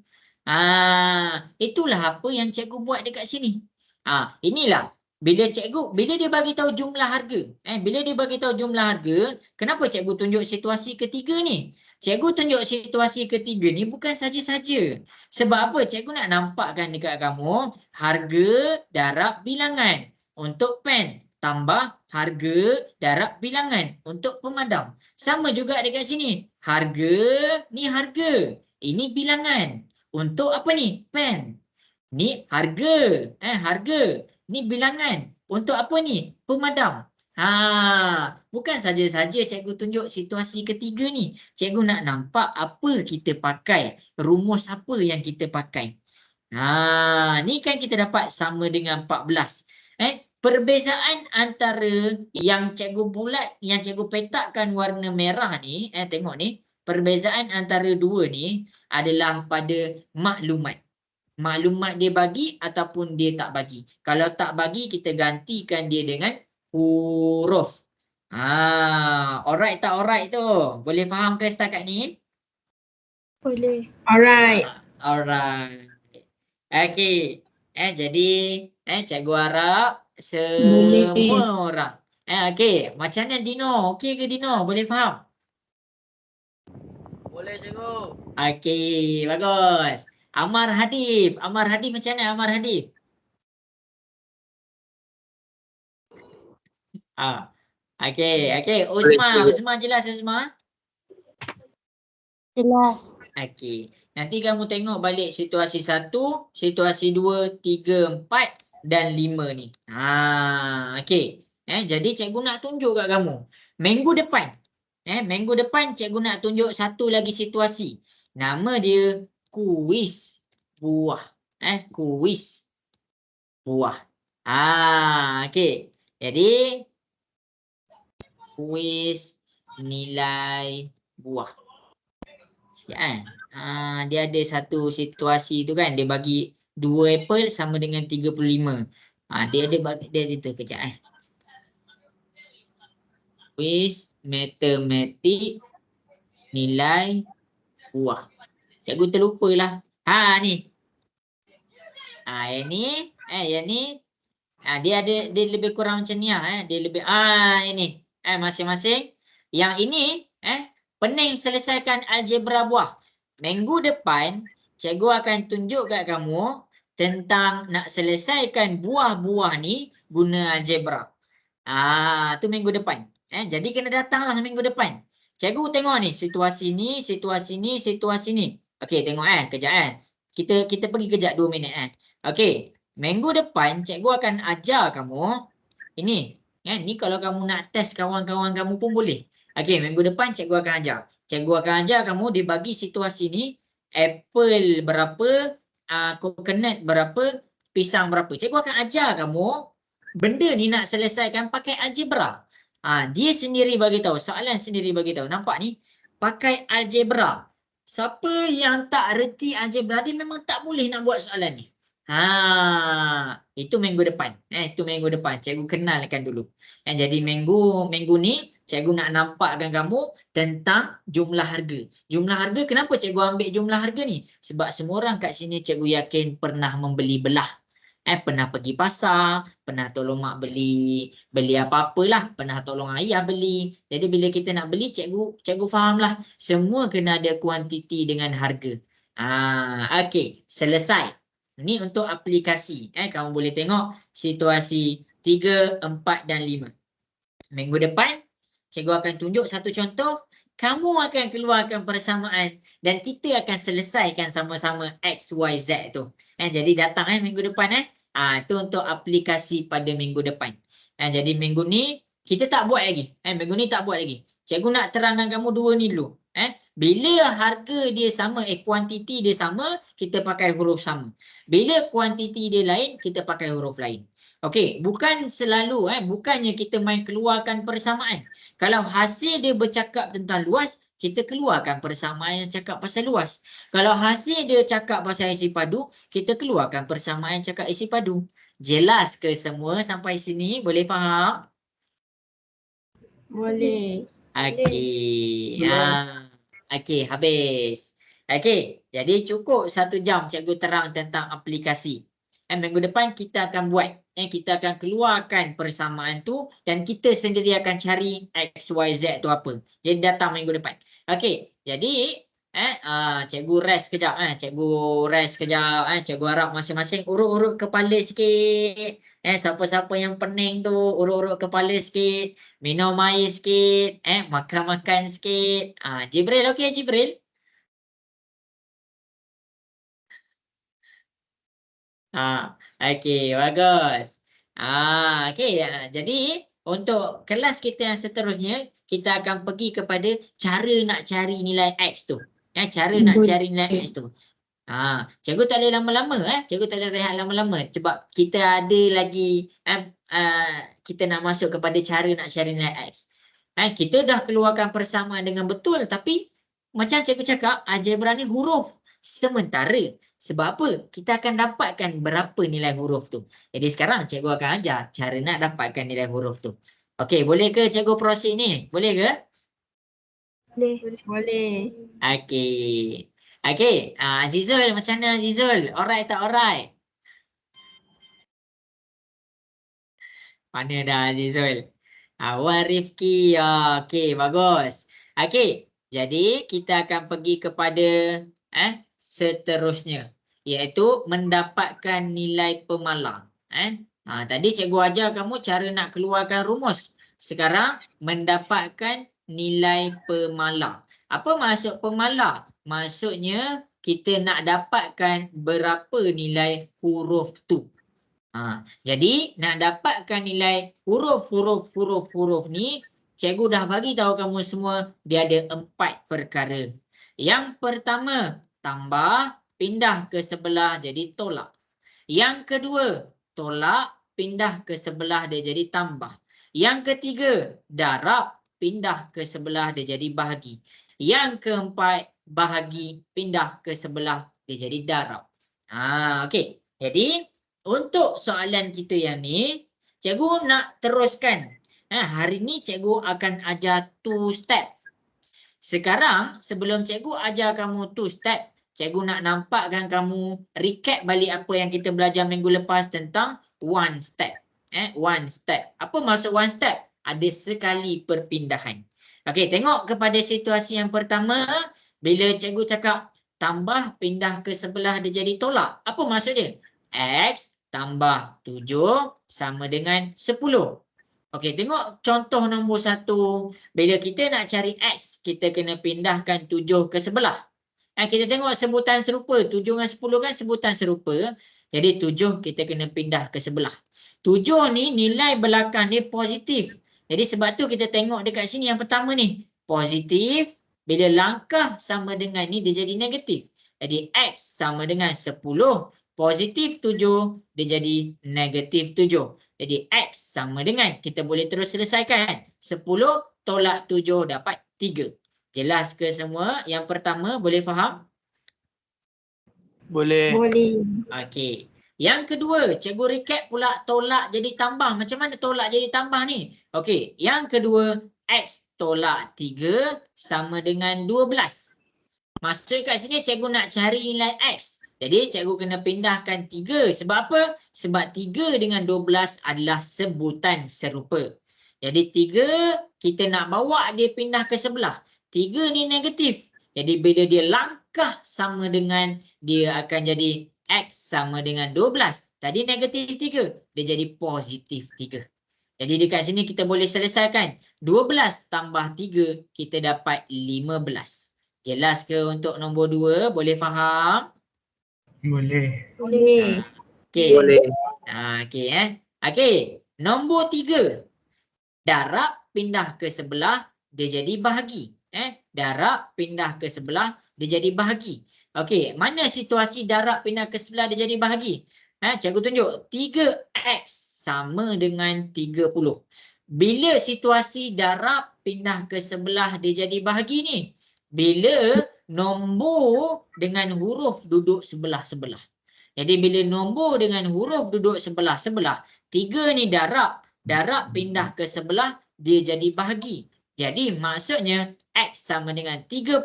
Itulah apa yang cikgu buat dekat sini. Inilah bila dia bagi tahu jumlah harga. Bila dia bagi tahu jumlah harga, kenapa cikgu tunjuk situasi ketiga ni? Cikgu tunjuk situasi ketiga ni bukan saja-saja. Sebab apa? Cikgu nak nampakkan dekat kamu harga darab bilangan untuk pen tambah harga darab bilangan untuk pemadam. Sama juga dekat sini. Harga, ni harga. Ini bilangan. Untuk apa ni? Pen. Ni harga. Harga. Ni bilangan. Untuk apa ni? Pemadam. Bukan saja-saja cikgu tunjuk situasi ketiga ni. Cikgu nak nampak apa kita pakai. Rumus apa yang kita pakai. Ni kan kita dapat sama dengan 14. Perbezaan antara yang cikgu bulat, yang cikgu petakkan warna merah ni, tengok ni, perbezaan antara dua ni adalah pada maklumat. Maklumat dia bagi ataupun dia tak bagi. Kalau tak bagi, kita gantikan dia dengan huruf. Alright tak alright tu? Boleh faham ke setakat ni? Boleh. Alright. Alright. Okey. Jadi, cikgu harap semua orang. Okey, macam mana Dino? Okey ke Dino? Boleh faham? Boleh cikgu. Okey, bagus. Amar Hadif macam mana Amar Hadif? Okey. Uzma jelas Uzma? Jelas. Okey. Nanti kamu tengok balik situasi 1, situasi 2, 3, 4 dan 5 ni. Okey. Jadi cikgu nak tunjuk kat kamu. Minggu depan cikgu nak tunjuk satu lagi situasi. Nama dia kuis buah. Kuis buah. Okey. Jadi kuis nilai buah. Dia ada satu situasi tu kan, dia bagi 2 apple sama dengan 35. Dia tu kejap Kuis matematik nilai buah. Cikgu terlupalah. Ni. Yang ni dia lebih kurang macam ni dia lebih ini. Masing-masing. Yang ini pening selesaikan algebra buah. Minggu depan cikgu akan tunjuk kat kamu tentang nak selesaikan buah-buah ni guna algebra. Tu minggu depan. Jadi kena datanglah minggu depan. Cikgu tengok ni, situasi ni. Okey, tengok kejap Kita pergi kejap 2 minit Okey, minggu depan cikgu akan ajar kamu ini. Ni kalau kamu nak test kawan-kawan kamu pun boleh. Okey, minggu depan cikgu akan ajar. Cikgu akan ajar kamu dibagi situasi ni, apple berapa, coconut berapa, pisang berapa. Cikgu akan ajar kamu benda ni nak selesaikan pakai algebra. Dia sendiri bagi tahu, soalan sendiri bagi tahu. Nampak ni? Pakai algebra. Siapa yang tak reti algebra dia memang tak boleh nak buat soalan ni. Itu minggu depan. Itu minggu depan. Cikgu kenalkan dulu. Jadi minggu ni cikgu nak nampakkan kamu tentang jumlah harga. Jumlah harga, kenapa cikgu ambil jumlah harga ni? Sebab semua orang kat sini cikgu yakin pernah membeli belah. Pernah pergi pasar, pernah tolong mak beli apa-apalah, pernah tolong ayah beli. Jadi bila kita nak beli, cikgu fahamlah. Semua kena ada kuantiti dengan harga. Okey, selesai. Ini untuk aplikasi. Kamu boleh tengok situasi 3, 4 dan 5. Minggu depan, cikgu akan tunjuk satu contoh. Kamu akan keluarkan persamaan dan kita akan selesaikan sama-sama X, Y, Z tu. Jadi datang minggu depan. Itu untuk aplikasi pada minggu depan. Jadi minggu ni kita tak buat lagi. Minggu ni tak buat lagi. Cikgu nak terangkan kamu dua ni dulu. Bila harga dia sama, kuantiti dia sama, kita pakai huruf sama. Bila kuantiti dia lain, kita pakai huruf lain. Okey, bukan selalu, bukannya kita main keluarkan persamaan. Kalau hasil dia bercakap tentang luas, kita keluarkan persamaan yang cakap pasal luas. Kalau hasil dia cakap pasal isi padu, kita keluarkan persamaan yang cakap isi padu. Jelas ke semua sampai sini? Boleh faham? Boleh. Okey. Okey, habis. Okey, jadi cukup 1 jam cikgu terang tentang aplikasi. Minggu depan kita akan buat. Kita akan keluarkan persamaan tu dan kita sendiri akan cari X, Y, Z tu apa. Jadi datang minggu depan. Okey, jadi cikgu rest kejap. Cikgu rest kejap. Cikgu harap masing-masing urut-urut kepala sikit. Siapa-siapa yang pening tu urut-urut kepala sikit. Minum air sikit. Makan-makan sikit. Jibril, okey Jibril? Okey, bagus. Okey, jadi untuk kelas kita yang seterusnya, kita akan pergi kepada cara nak cari nilai X tu. Cara nak cari nilai X tu. Cikgu tak boleh lama-lama. Cikgu tak boleh rehat lama-lama. Sebab kita ada lagi, kita nak masuk kepada cara nak cari nilai X. Kita dah keluarkan persamaan dengan betul, tapi macam cikgu cakap, algebra ni huruf sementara. Sebab apa? Kita akan dapatkan berapa nilai huruf tu. Jadi sekarang cikgu akan ajar cara nak dapatkan nilai huruf tu. Okey, boleh ke cikgu proceed ni? Boleh ke? Boleh. Okey. Okey, Azizul, macam mana Azizul? Alright tak alright? Mana dah Azizul? Warifki. Okey, bagus. Okey, jadi kita akan pergi kepada seterusnya, iaitu mendapatkan nilai pemalang. Tadi cikgu ajar kamu cara nak keluarkan rumus. Sekarang mendapatkan nilai pemalang. Apa maksud pemalang? Maksudnya kita nak dapatkan berapa nilai huruf tu. Jadi nak dapatkan nilai huruf ni, cikgu dah bagi tahu kamu semua dia ada 4 perkara. Yang pertama, tambah, pindah ke sebelah jadi tolak. Yang kedua, tolak, pindah ke sebelah dia jadi tambah. Yang ketiga, darab, pindah ke sebelah dia jadi bahagi. Yang keempat, bahagi, pindah ke sebelah dia jadi darab. Okey. Jadi untuk soalan kita yang ni, cikgu nak teruskan. Hari ni cikgu akan ajar 2 step. Sekarang sebelum cikgu ajar kamu 2 step, cikgu nak nampakkan kamu recap balik apa yang kita belajar minggu lepas tentang 1 step. 1 step. Apa maksud 1 step? Ada sekali perpindahan. Okey, tengok kepada situasi yang pertama. Bila cikgu cakap tambah, pindah ke sebelah dia jadi tolak. Apa maksud dia? X tambah 7 sama dengan 10. Okey, tengok contoh nombor 1. Bila kita nak cari X, kita kena pindahkan 7 ke sebelah. Kita tengok sebutan serupa. 7 dengan 10 kan sebutan serupa. Jadi 7 kita kena pindah ke sebelah. 7 ni nilai belakang dia positif. Jadi sebab tu kita tengok dekat sini yang pertama ni. Positif. Bila langkah sama dengan ni dia jadi negatif. Jadi X sama dengan 10. Positif 7. Dia jadi negatif 7. Jadi X sama dengan. Kita boleh terus selesaikan. 10 tolak 7 dapat 3. Jelas ke semua? Yang pertama boleh faham? Boleh. Boleh. Okey. Yang kedua, cikgu recap pula tolak jadi tambah. Macam mana tolak jadi tambah ni? Okey, yang kedua, X tolak 3 sama dengan 12. Maksud kat sini cikgu nak cari nilai X. Jadi cikgu kena pindahkan 3. Sebab apa? Sebab 3 dengan 12 adalah sebutan serupa. Jadi 3 kita nak bawa dia pindah ke sebelah. 3 ni negatif. Jadi bila dia langkah sama dengan, dia akan jadi X sama dengan 12. Tadi negatif 3. Dia jadi positif 3. Jadi dekat sini kita boleh selesaikan. 12 tambah 3 kita dapat 15. Jelas ke untuk nombor 2? Boleh faham? Boleh. Boleh. Okey. Boleh. Okey Okey. Nombor 3. Darab pindah ke sebelah dia jadi bahagi. Darab pindah ke sebelah dia jadi bahagi. Okey, mana situasi darab pindah ke sebelah dia jadi bahagi? Cikgu tunjuk 3x sama dengan 30. Bila situasi darab pindah ke sebelah dia jadi bahagi ni? Bila nombor dengan huruf duduk sebelah-sebelah. Jadi bila nombor dengan huruf duduk sebelah-sebelah, 3 ni darab pindah ke sebelah dia jadi bahagi. Jadi maksudnya X sama dengan 30.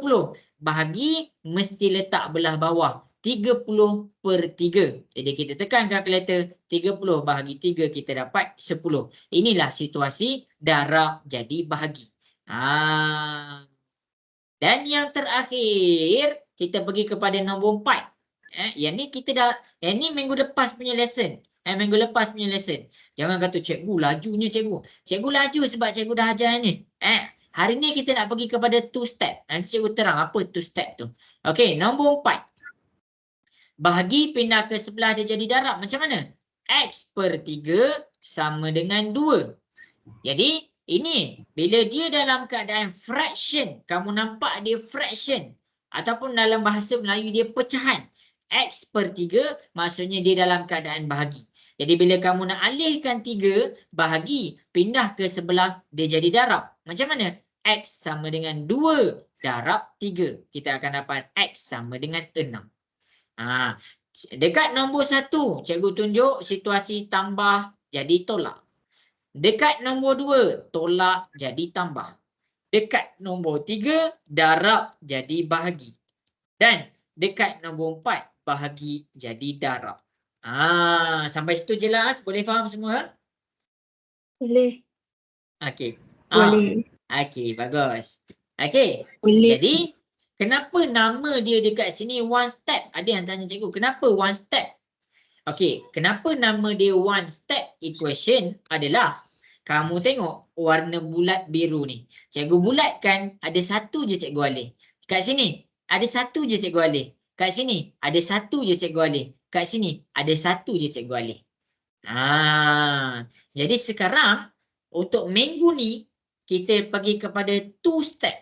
Bahagi mesti letak belah bawah. 30 per 3. Jadi kita tekan kalkulator. 30 bahagi 3 kita dapat 10. Inilah situasi darab jadi bahagi. Dan yang terakhir, kita pergi kepada nombor 4. Yang ni kita dah, yang ni minggu lepas punya lesson. Minggu lepas punya lesson. Jangan kata cikgu lajunya cikgu. Cikgu laju sebab cikgu dah ajar ni. Hari ni kita nak pergi kepada 2 step. Nanti cikgu terang apa 2 step tu. Okey, nombor 4. Bahagi pindah ke sebelah dia jadi darab. Macam mana? X per 3 sama dengan 2. Jadi, ini bila dia dalam keadaan fraction. Kamu nampak dia fraction. Ataupun dalam bahasa Melayu dia pecahan. X per 3 maksudnya dia dalam keadaan bahagi. Jadi bila kamu nak alihkan 3 bahagi pindah ke sebelah dia jadi darab. Macam mana? X sama dengan 2 darab 3. Kita akan dapat X sama dengan 6. Dekat nombor 1 cikgu tunjuk situasi tambah jadi tolak. Dekat nombor 2 tolak jadi tambah. Dekat nombor 3 darab jadi bahagi. Dan dekat nombor 4 bahagi jadi darab. Sampai situ jelas? Boleh faham semua? Boleh. Okey. Boleh. Okey, bagus. Okey. Boleh. Jadi, kenapa nama dia dekat sini one step? Ada yang tanya cikgu, kenapa one step? Okey, kenapa nama dia one step equation adalah, kamu tengok warna bulat biru ni. Cikgu bulatkan, ada satu je cikgu alih. Kat sini, ada satu je cikgu alih. Kat sini, ada satu je cikgu alih. Kat sini, ada satu je cikgu alih. Jadi sekarang, untuk minggu ni, kita pergi kepada 2 step.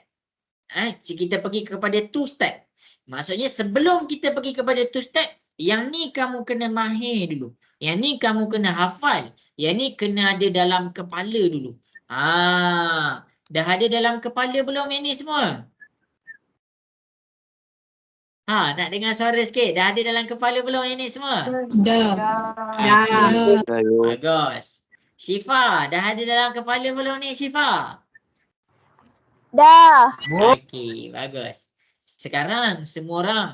Kita pergi kepada 2 step. Maksudnya sebelum kita pergi kepada 2 step, yang ni kamu kena mahir dulu. Yang ni kamu kena hafal. Yang ni kena ada dalam kepala dulu. Dah ada dalam kepala belum yang ni semua? Nak dengar suara sikit. Dah ada dalam kepala belum yang ni semua? Dah. Bagus. Syifa, dah ada dalam kepala belum ni Syifa? Dah. Okey, bagus. Sekarang semua orang,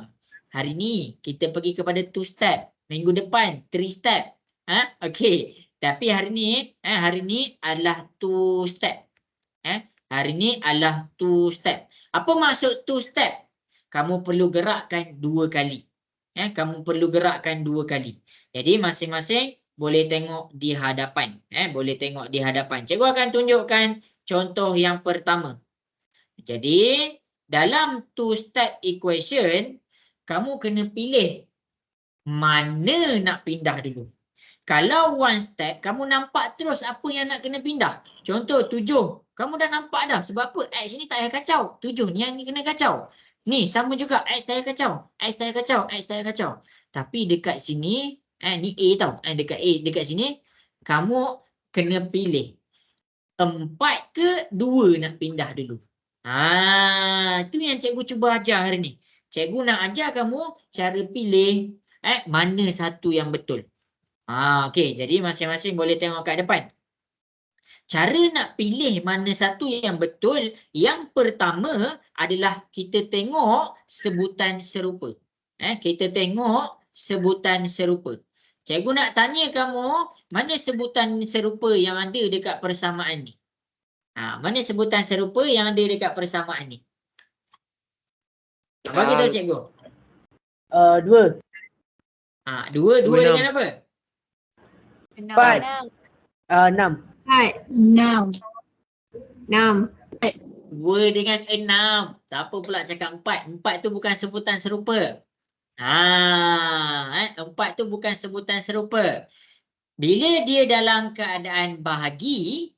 hari ni kita pergi kepada 2 step. Minggu depan 3 step. Okey. Tapi hari ni adalah 2 step. Hari ni adalah 2 step. Apa maksud 2 step? Kamu perlu gerakkan 2 kali. Kamu perlu gerakkan 2 kali. Jadi masing-masing boleh tengok di hadapan. Boleh tengok di hadapan. Cikgu akan tunjukkan contoh yang pertama. Jadi dalam 2 step equation, kamu kena pilih mana nak pindah dulu. Kalau one step, kamu nampak terus apa yang nak kena pindah. Contoh 7. Kamu dah nampak dah. Sebab apa? X ni tak payah kacau. 7 ni yang ni kena kacau. Ni sama juga. X tak payah kacau. X tak payah kacau. X tak payah kacau. Tapi dekat sini, ni A tau. Dekat A. Dekat sini, kamu kena pilih. 4 ke 2 nak pindah dulu. Tu yang cikgu cuba ajar hari ni. Cikgu nak ajar kamu cara pilih mana satu yang betul. Okey, jadi masing-masing boleh tengok kat depan. Cara nak pilih mana satu yang betul, yang pertama adalah kita tengok sebutan serupa. Kita tengok sebutan serupa. Cikgu nak tanya kamu, mana sebutan serupa yang ada dekat persamaan ni? Mana sebutan serupa yang ada dekat persamaan ni? Bagi tahu cikgu. 2. 2 dengan apa? 6. 6. 2 dengan 6. Tak apa pula cakap 4. 4 tu bukan sebutan serupa. 4 tu bukan sebutan serupa. Bila dia dalam keadaan bahagi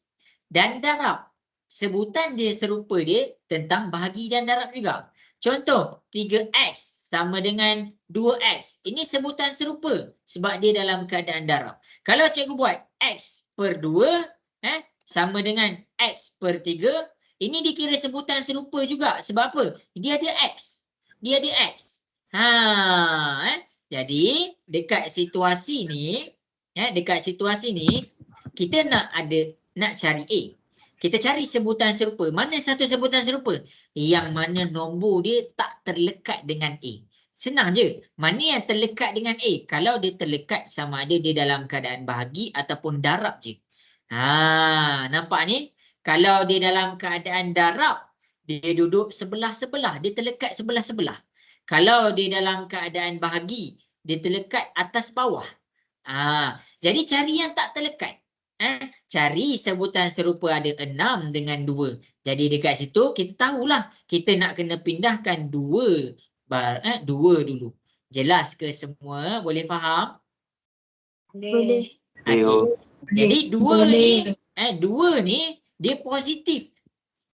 dan darab, sebutan dia serupa dia tentang bahagi dan darab juga. Contoh, 3x sama dengan 2x. Ini sebutan serupa sebab dia dalam keadaan darab. Kalau cikgu buat x per 2 sama dengan x per 3, ini dikira sebutan serupa juga. Sebab apa? Dia ada x. Dia ada x. Jadi, dekat situasi ni, kita nak cari A. Kita cari sebutan serupa. Mana satu sebutan serupa? Yang mana nombor dia tak terlekat dengan A. Senang je. Mana yang terlekat dengan A? Kalau dia terlekat sama ada dia dalam keadaan bahagi ataupun darab je. Nampak ni? Kalau dia dalam keadaan darab, dia duduk sebelah-sebelah. Dia terlekat sebelah-sebelah. Kalau dia dalam keadaan bahagi, dia terlekat atas bawah. Jadi cari yang tak terlekat. Cari sebutan serupa ada 6 dengan 2. Jadi dekat situ kita tahulah kita nak kena pindahkan 2 dulu. Jelas ke semua? Boleh faham? Boleh. Okay. Jadi 2 ni dia positif.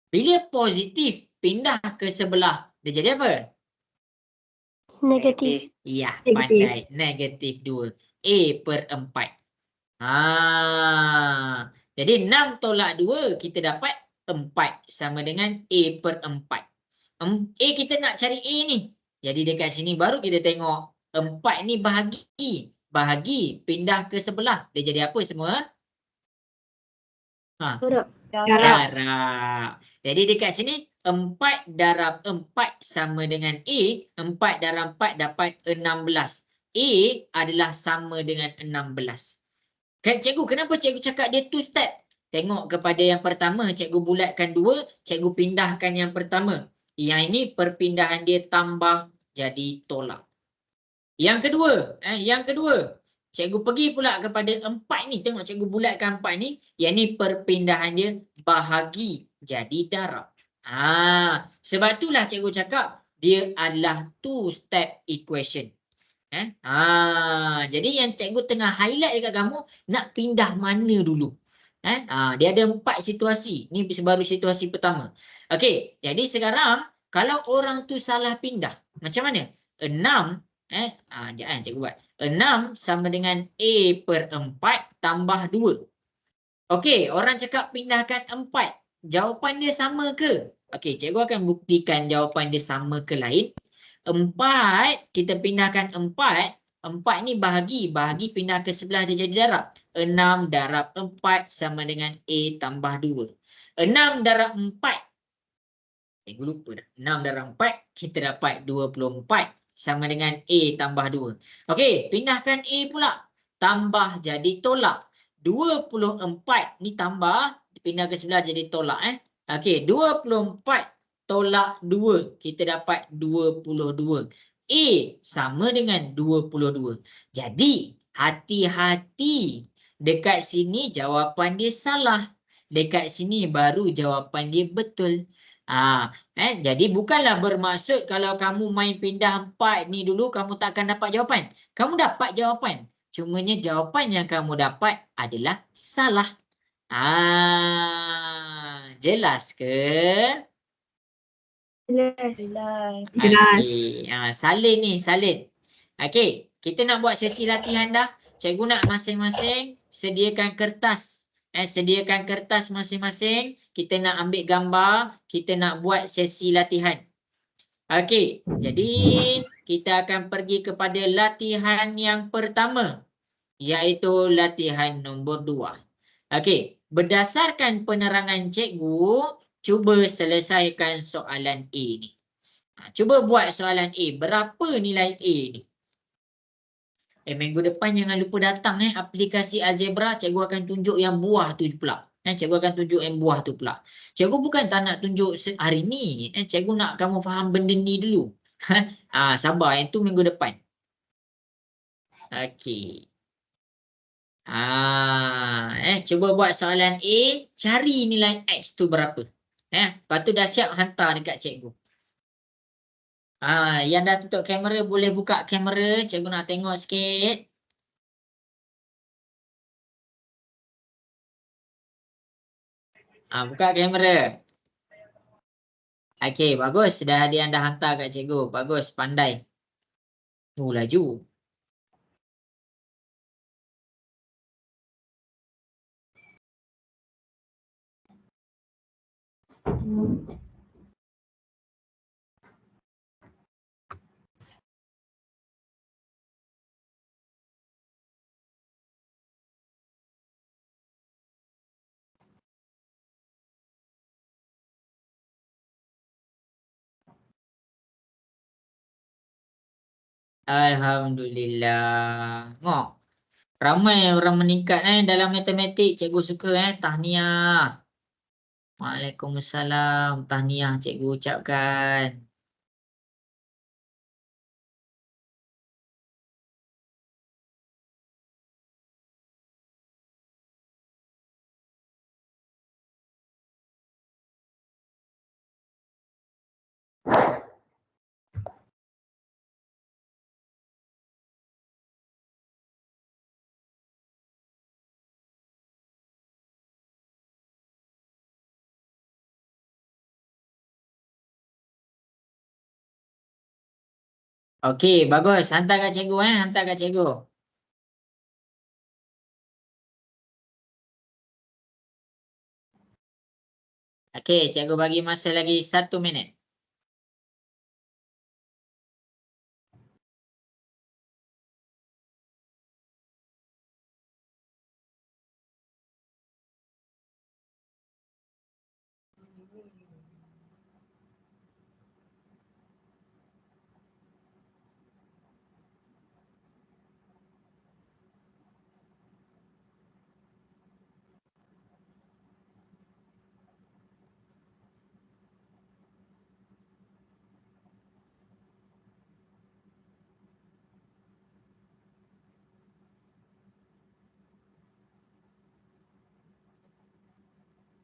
Bila positif pindah ke sebelah, dia jadi apa? Negatif. Ya, Negatif. pandai. Negatif 2. A per 4. Jadi 6 tolak 2 kita dapat 4 sama dengan A per 4. A kita nak cari A ni. Jadi dekat sini baru kita tengok 4 ni bahagi. Bahagi pindah ke sebelah. Dia jadi apa semua? Darab. Jadi dekat sini 4 darab 4 sama dengan A. 4 darab 4 dapat 16. A adalah sama dengan 16. Cikgu, kenapa cikgu cakap dia 2 step? Tengok kepada yang pertama, cikgu bulatkan 2, cikgu pindahkan yang pertama. Yang ini perpindahan dia tambah jadi tolak. Yang kedua, cikgu pergi pula kepada 4 ni. Tengok cikgu bulatkan 4 ni. Yang ni perpindahan dia bahagi jadi darab. Sebab itulah cikgu cakap dia adalah 2 step equation. Jadi yang cikgu tengah highlight dekat kamu, nak pindah mana dulu. Dia ada 4 situasi. Ni baru situasi pertama. Okey, jadi sekarang kalau orang tu salah pindah, macam mana? 6 cikgu buat. 6 sama dengan A per 4 tambah 2. Okey, orang cakap pindahkan 4. Jawapan dia sama ke? Okey, cikgu akan buktikan jawapan dia sama ke lain. 4, kita pindahkan 4 ni bahagi pindah ke sebelah dia jadi darab. 6 darab 4 sama dengan A tambah 2. 6 darab 4. Cikgu lupa dah. 6 darab 4, kita dapat 24 sama dengan A tambah 2. Okey, pindahkan A pula. Tambah jadi tolak. 24 ni tambah, pindah ke sebelah jadi tolak. Okey, 24 tolak 2, kita dapat 22. A sama dengan 22. Jadi, hati-hati. Dekat sini jawapan dia salah. Dekat sini baru jawapan dia betul. Jadi bukanlah bermaksud kalau kamu main pindah 4 ni dulu, kamu tak akan dapat jawapan. Kamu dapat jawapan. Cumanya jawapan yang kamu dapat adalah salah. Jelas ke? Jelas. Okey. Salin ni, salin. Okey, kita nak buat sesi latihan dah. Cikgu nak masing-masing sediakan kertas. Sediakan kertas masing-masing. Kita nak ambil gambar. Kita nak buat sesi latihan. Okey, jadi kita akan pergi kepada latihan yang pertama, iaitu latihan nombor 2. Okey, berdasarkan penerangan cikgu, cuba selesaikan soalan A ni. Cuba buat soalan A. Berapa nilai A ni? Minggu depan jangan lupa datang aplikasi algebra. Cikgu akan tunjuk yang buah tu pula. Cikgu akan tunjuk yang buah tu pula. Cikgu bukan tak nak tunjuk hari ni. Cikgu nak kamu faham benda ni dulu. Sabar, yang tu minggu depan. Okey. Cuba buat soalan A. Cari nilai X tu berapa. Lepas tu dah siap hantar dekat cikgu. Yang dah tutup kamera boleh buka kamera. Cikgu nak tengok sikit. Buka kamera. Okey, bagus. Dah ada yang dah hantar kat cikgu. Bagus, pandai. Laju. Alhamdulillah. Ngok. Ramai orang meningkat dalam matematik. Cikgu suka tahniah. Waalaikumsalam. Tahniah cikgu ucapkan. Okey, bagus. Hantar kat cikgu hantar kat cikgu. Okey, cikgu bagi masa lagi 1 minit.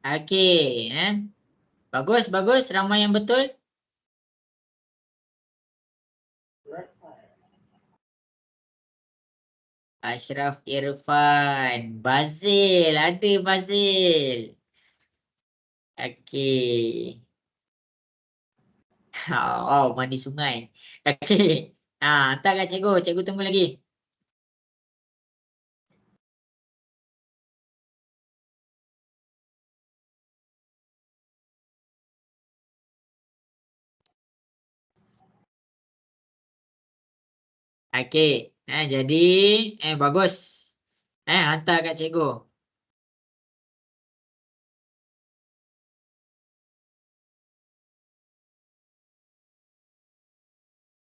Okey, bagus, bagus. Ramai yang betul. Ashraf Irfan. Bazil. Ada Bazil. Okey. Mandi sungai. Okey. Hantar kat cikgu. Cikgu tunggu lagi. Okey. Jadi bagus. Hantar kat cikgu.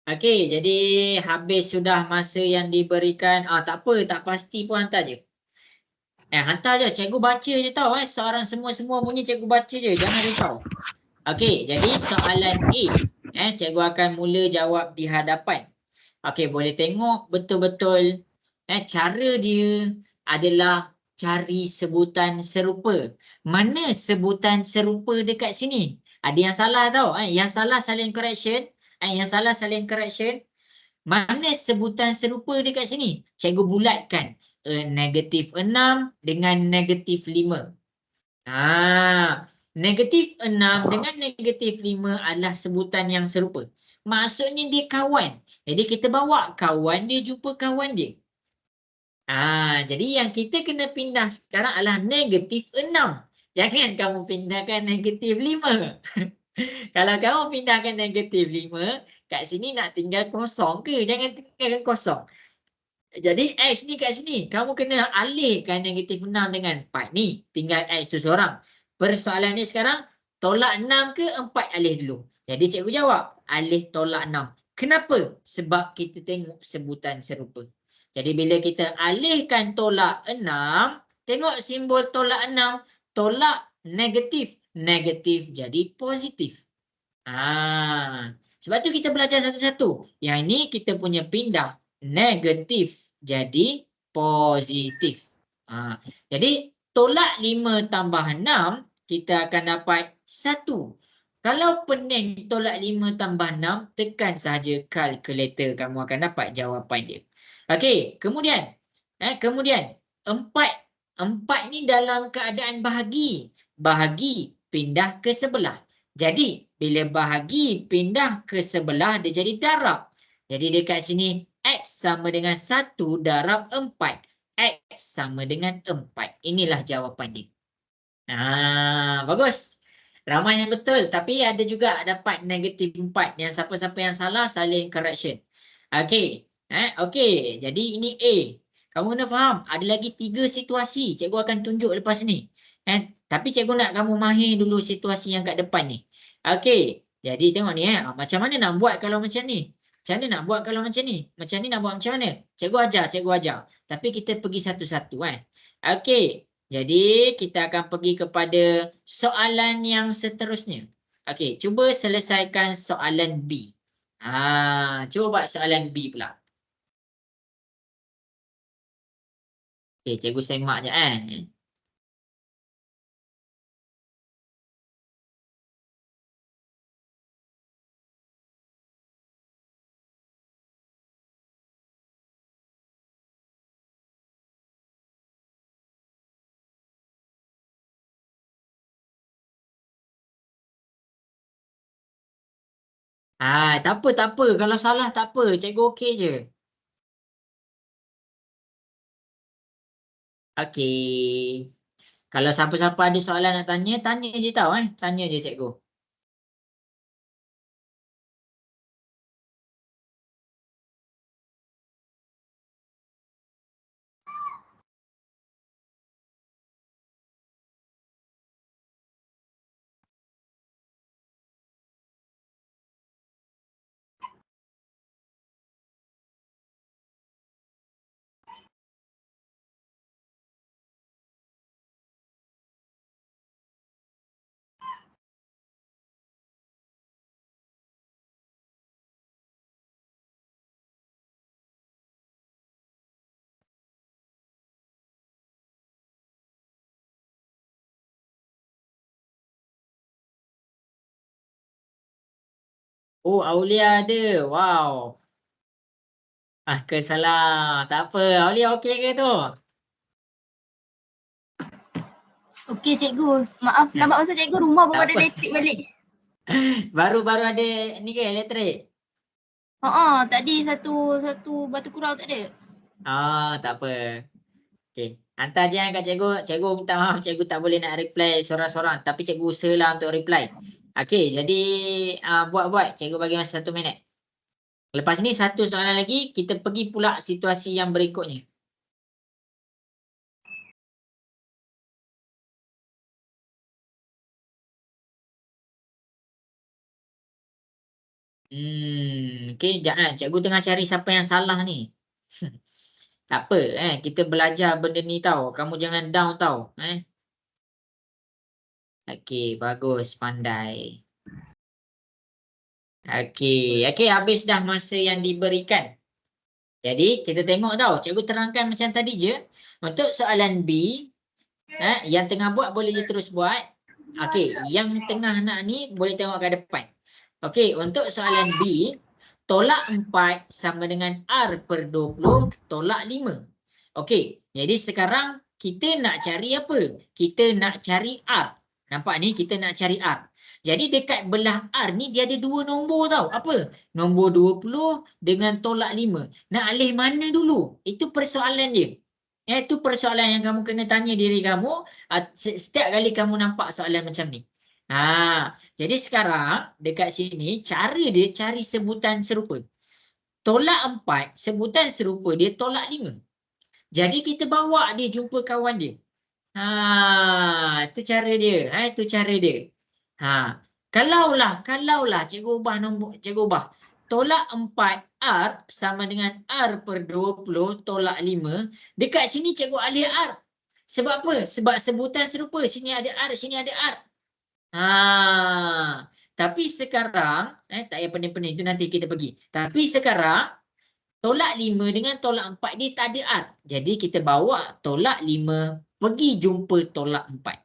Okey, jadi habis sudah masa yang diberikan. Tak apa, tak pasti pun hantar je. Hantar je, cikgu baca je tau. Seorang semua bunyi cikgu baca je, jangan risau. Okey, jadi soalan A, cikgu akan mula jawab di hadapan. Okey, boleh tengok betul-betul cara dia adalah cari sebutan serupa. Mana sebutan serupa dekat sini? Ada yang salah tau. Yang salah salin correction. Yang salah salin correction. Mana sebutan serupa dekat sini? Cikgu bulatkan. Negatif 6 dengan negatif 5. Negatif 6 dengan negatif 5 adalah sebutan yang serupa. Maksudnya dia kawan. Jadi kita bawa kawan dia jumpa kawan dia. Jadi yang kita kena pindah sekarang adalah negatif 6. Jangan kamu pindahkan negatif 5. Kalau kamu pindahkan negatif 5, kat sini nak tinggal kosong ke? Jangan tinggalkan kosong. Jadi X ni kat sini. Kamu kena alihkan negatif 6 dengan 4 ni. Tinggal X tu seorang. Persoalan ni sekarang, tolak 6 ke 4 alih dulu. Jadi cikgu jawab, alih tolak 6. Kenapa? Sebab kita tengok sebutan serupa. Jadi bila kita alihkan tolak 6, tengok simbol tolak 6, tolak negatif. Negatif jadi positif. Sebab tu kita belajar satu-satu. Yang ni kita punya pindah negatif jadi positif. Jadi tolak 5 tambah 6 kita akan dapat 1. Kalau pening tolak 5 tambah 6, tekan saja kalkulator, kamu akan dapat jawapan dia. Okey, kemudian 4 ni dalam keadaan bahagi. Bahagi pindah ke sebelah. Jadi bila bahagi pindah ke sebelah, dia jadi darab. Jadi dekat sini X sama dengan 1 darab 4. X sama dengan 4. Inilah jawapan dia. Bagus. Ramai yang betul. Tapi ada juga dapat negatif 4. Yang siapa-siapa yang salah, saling correction. Okey. Okey. Jadi ini A. Kamu kena faham. Ada lagi 3 situasi. Cikgu akan tunjuk lepas ni. Tapi cikgu nak kamu mahir dulu situasi yang kat depan ni. Okey, jadi tengok ni macam mana nak buat kalau macam ni? Macam mana nak buat kalau macam ni? Macam ni nak buat macam mana? Cikgu ajar. Tapi kita pergi satu-satu Okey, jadi kita akan pergi kepada soalan yang seterusnya. Okey, cuba selesaikan soalan B. Cuba buat soalan B pula. Okey, cikgu semak je tak apa. Kalau salah tak apa. Cikgu okey je. Okey. Kalau siapa-siapa ada soalan nak tanya, tanya je tau Tanya je cikgu. Oh, Aulia ada. Wow. Kesalah. Tak apa. Aulia okey ke tu? Okey cikgu. Maaf lambat masuk cikgu, rumah baru Tak ada apa. elektrik balik. Baru-baru ada ni ke elektrik? Tadi satu batu kurau tak ada. Tak apa. Okey. Hantar je kat cikgu. Cikgu minta maaf, cikgu tak boleh nak reply seorang-seorang. Tapi cikgu usahalah untuk reply. Okey, jadi buat-buat. Cikgu bagi masa 1 minit. Lepas ni satu soalan lagi, kita pergi pula situasi yang berikutnya. Okey, jangan. Cikgu tengah cari siapa yang salah ni. Tak apa, kita belajar benda ni tau. Kamu jangan down tau. Okey, bagus, pandai. Okey, habis dah masa yang diberikan. Jadi, kita tengok tau. Cikgu terangkan macam tadi je. Untuk soalan B, yang tengah buat boleh je terus buat. Okey, yang tengah nak ni boleh tengok kat depan. Okey, untuk soalan B, tolak 4 sama dengan R per 20 tolak 5. Okey, jadi sekarang kita nak cari apa? Kita nak cari R. Nampak ni, kita nak cari R. Jadi dekat belah R ni dia ada dua nombor tau. Apa? Nombor 20 dengan tolak 5. Nak alih mana dulu? Itu persoalan dia. Itu persoalan yang kamu kena tanya diri kamu setiap kali kamu nampak soalan macam ni. Jadi sekarang dekat sini cara dia cari sebutan serupa. Tolak 4, sebutan serupa dia tolak 5. Jadi kita bawa dia jumpa kawan dia. Itu cara dia. Itu cara dia. Kalaulah cikgu ubah nombor, cikgu ubah. Tolak 4R sama dengan R per 20 tolak 5. Dekat sini cikgu alih R. Sebab apa? Sebab sebutan serupa. Sini ada R, sini ada R. Tapi sekarang, tak payah pening-pening, itu nanti kita pergi. Tapi sekarang, tolak 5 dengan tolak 4 dia tak ada R. Jadi kita bawa tolak 5 pergi jumpa tolak 4.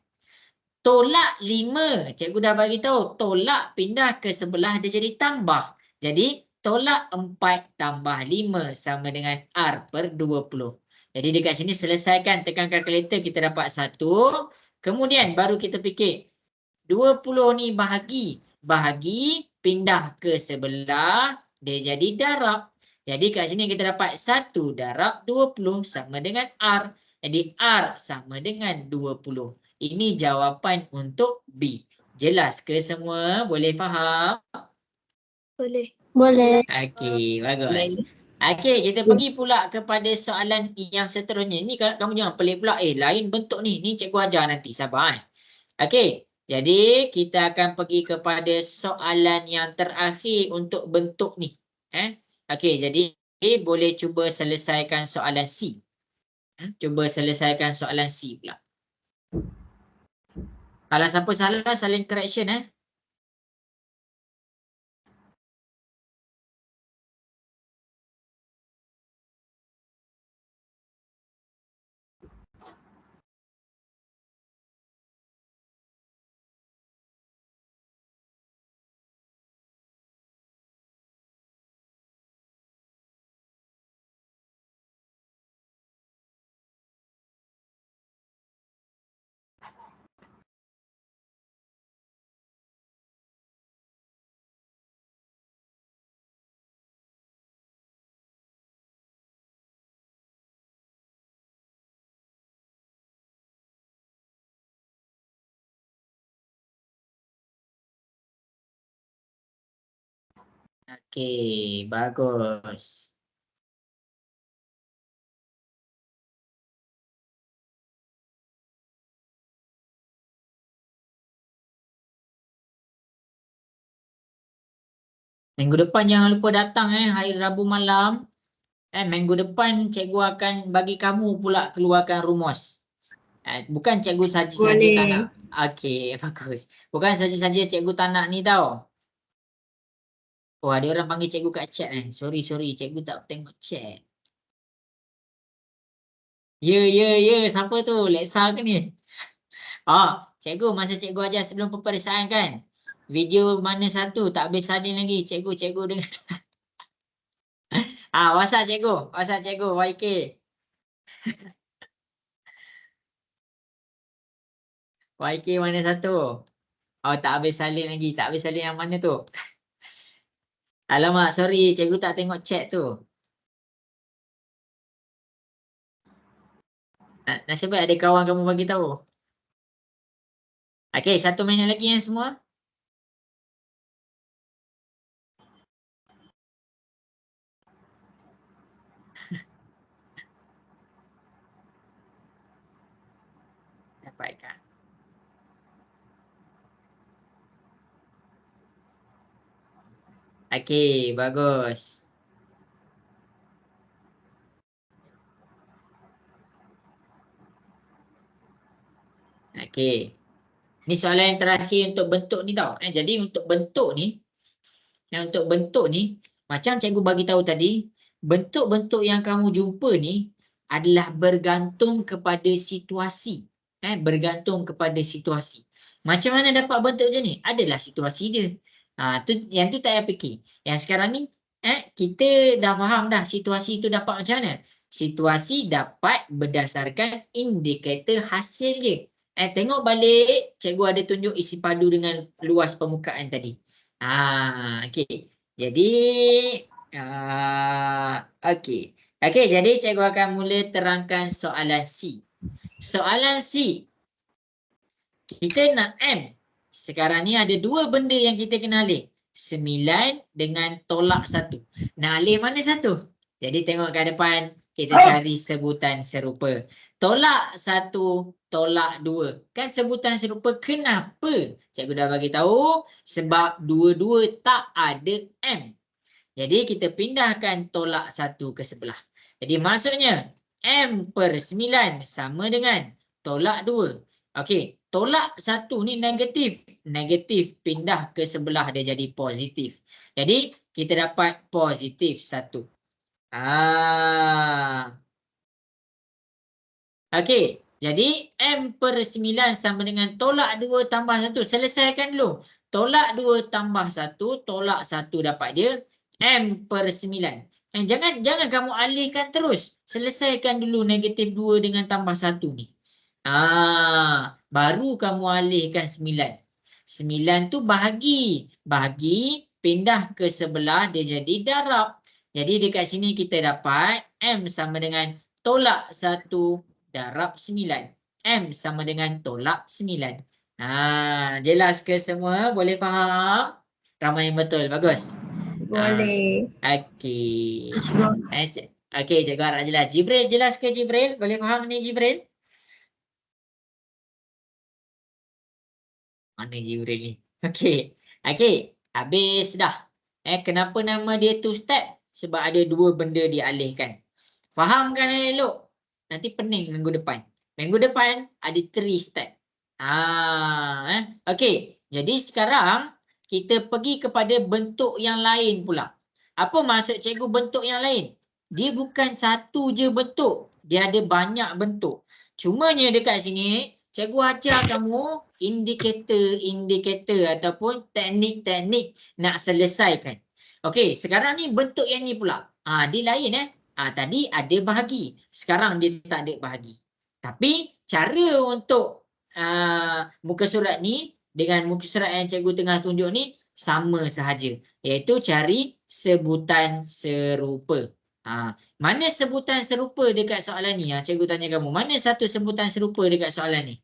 Tolak 5, cikgu dah bagi tahu, tolak pindah ke sebelah dia jadi tambah. Jadi tolak 4 tambah 5 sama dengan R per 20. Jadi dekat sini selesaikan, tekan kalkulator kita dapat 1. Kemudian baru kita fikir 20 ni bahagi pindah ke sebelah dia jadi darab. Jadi kat sini kita dapat 1 darab 20 sama dengan R. Jadi R sama dengan 20. Ini jawapan untuk B. Jelas ke semua? Boleh faham? Boleh. Okey, bagus. Okey, kita pergi pula kepada soalan yang seterusnya. Ni kamu jangan pelik pula. Lain bentuk ni. Ni cikgu ajar nanti. Sabar. Okey, jadi kita akan pergi kepada soalan yang terakhir untuk bentuk ni. Okey, jadi boleh cuba selesaikan soalan C. Cuba selesaikan soalan C pula. Kalau siapa salah, saling correction. Okey, bagus. Minggu depan jangan lupa datang hari Rabu malam. Minggu depan cikgu akan bagi kamu pula keluarkan rumus. Bukan cikgu saja-saja tak nak. Okey, bagus. Bukan saja-saja cikgu tak nak ni tau. Oh, ada orang panggil cikgu kat chat Sorry, cikgu tak tengok chat. Ya, siapa tu? Leksa ke ni? Cikgu, masa cikgu ajar sebelum peperiksaan kan? Video mana satu tak habis salin lagi. Cikgu dengar. WhatsApp cikgu, YK. YK mana satu? Tak habis salin lagi. Tak habis salin yang mana tu? Alamak, sorry. Cikgu tak tengok chat tu. Nasib baik ada kawan kamu bagi tahu. Okey, 1 minit lagi yang semua. Dapatkan. Okey, bagus. Okey. Ni soalan yang terakhir untuk bentuk ni tau. Jadi untuk bentuk ni, macam cikgu bagi tahu tadi, bentuk-bentuk yang kamu jumpa ni adalah bergantung kepada situasi. Bergantung kepada situasi. Macam mana dapat bentuk macam ni? Adalah situasi dia. Yang tu tak payah fikir. Yang sekarang ni kita dah faham dah situasi tu dapat macam mana. Situasi dapat berdasarkan indikator hasil dia. Tengok balik, cikgu ada tunjuk isi padu dengan luas permukaan tadi. Okey. Jadi, okey. Okey, jadi cikgu akan mula terangkan soalan C. Soalan C. Kita nak M. Sekarang ni ada dua benda yang kita kena alih. 9 dengan tolak 1. Nak alih mana satu? Jadi tengok ke depan, kita cari sebutan serupa. Tolak 1, tolak 2. Kan sebutan serupa, kenapa? Cikgu dah bagi tahu sebab dua-dua tak ada M. Jadi kita pindahkan tolak 1 ke sebelah. Jadi maksudnya M per 9 sama dengan tolak 2. Okey, tolak 1 ni negatif. Negatif pindah ke sebelah dia jadi positif. Jadi kita dapat positif 1. Okey, jadi M per 9 sama dengan tolak 2 tambah 1. Selesaikan dulu. Tolak 2 tambah 1, tolak 1 dapat dia M per 9. Jangan kamu alihkan terus. Selesaikan dulu negatif 2 dengan tambah 1 ni. Baru kamu alihkan 9. 9 tu bahagi. Bahagi, pindah ke sebelah, dia jadi darab. Jadi dekat sini kita dapat M sama dengan tolak 1 darab 9. M sama dengan tolak 9. Jelas ke semua? Boleh faham? Ramai yang betul. Bagus. Boleh. Okey. Cikgu. Okey, cikgu harap jelas. Jibril, jelas ke Jibril? Boleh faham ni Jibril? Mana Jibril ni? Okey. Okey, habis dah. Kenapa nama dia two step? Sebab ada dua benda dialihkan. Fahamkan elok. Nanti pening minggu depan. Minggu depan ada 3 step. Okey, jadi sekarang kita pergi kepada bentuk yang lain pula. Apa maksud cikgu bentuk yang lain? Dia bukan satu je bentuk. Dia ada banyak bentuk. Cumanya dekat sini, cikgu ajar kamu indikator ataupun teknik-teknik nak selesaikan. Okey, sekarang ni bentuk yang ni pula. Dia lain tadi ada bahagi. Sekarang dia tak ada bahagi. Tapi cara untuk muka surat ni dengan muka surat yang cikgu tengah tunjuk ni sama sahaja. Iaitu cari sebutan serupa. Mana sebutan serupa dekat soalan ni? Cikgu tanya kamu. Mana satu sebutan serupa dekat soalan ni?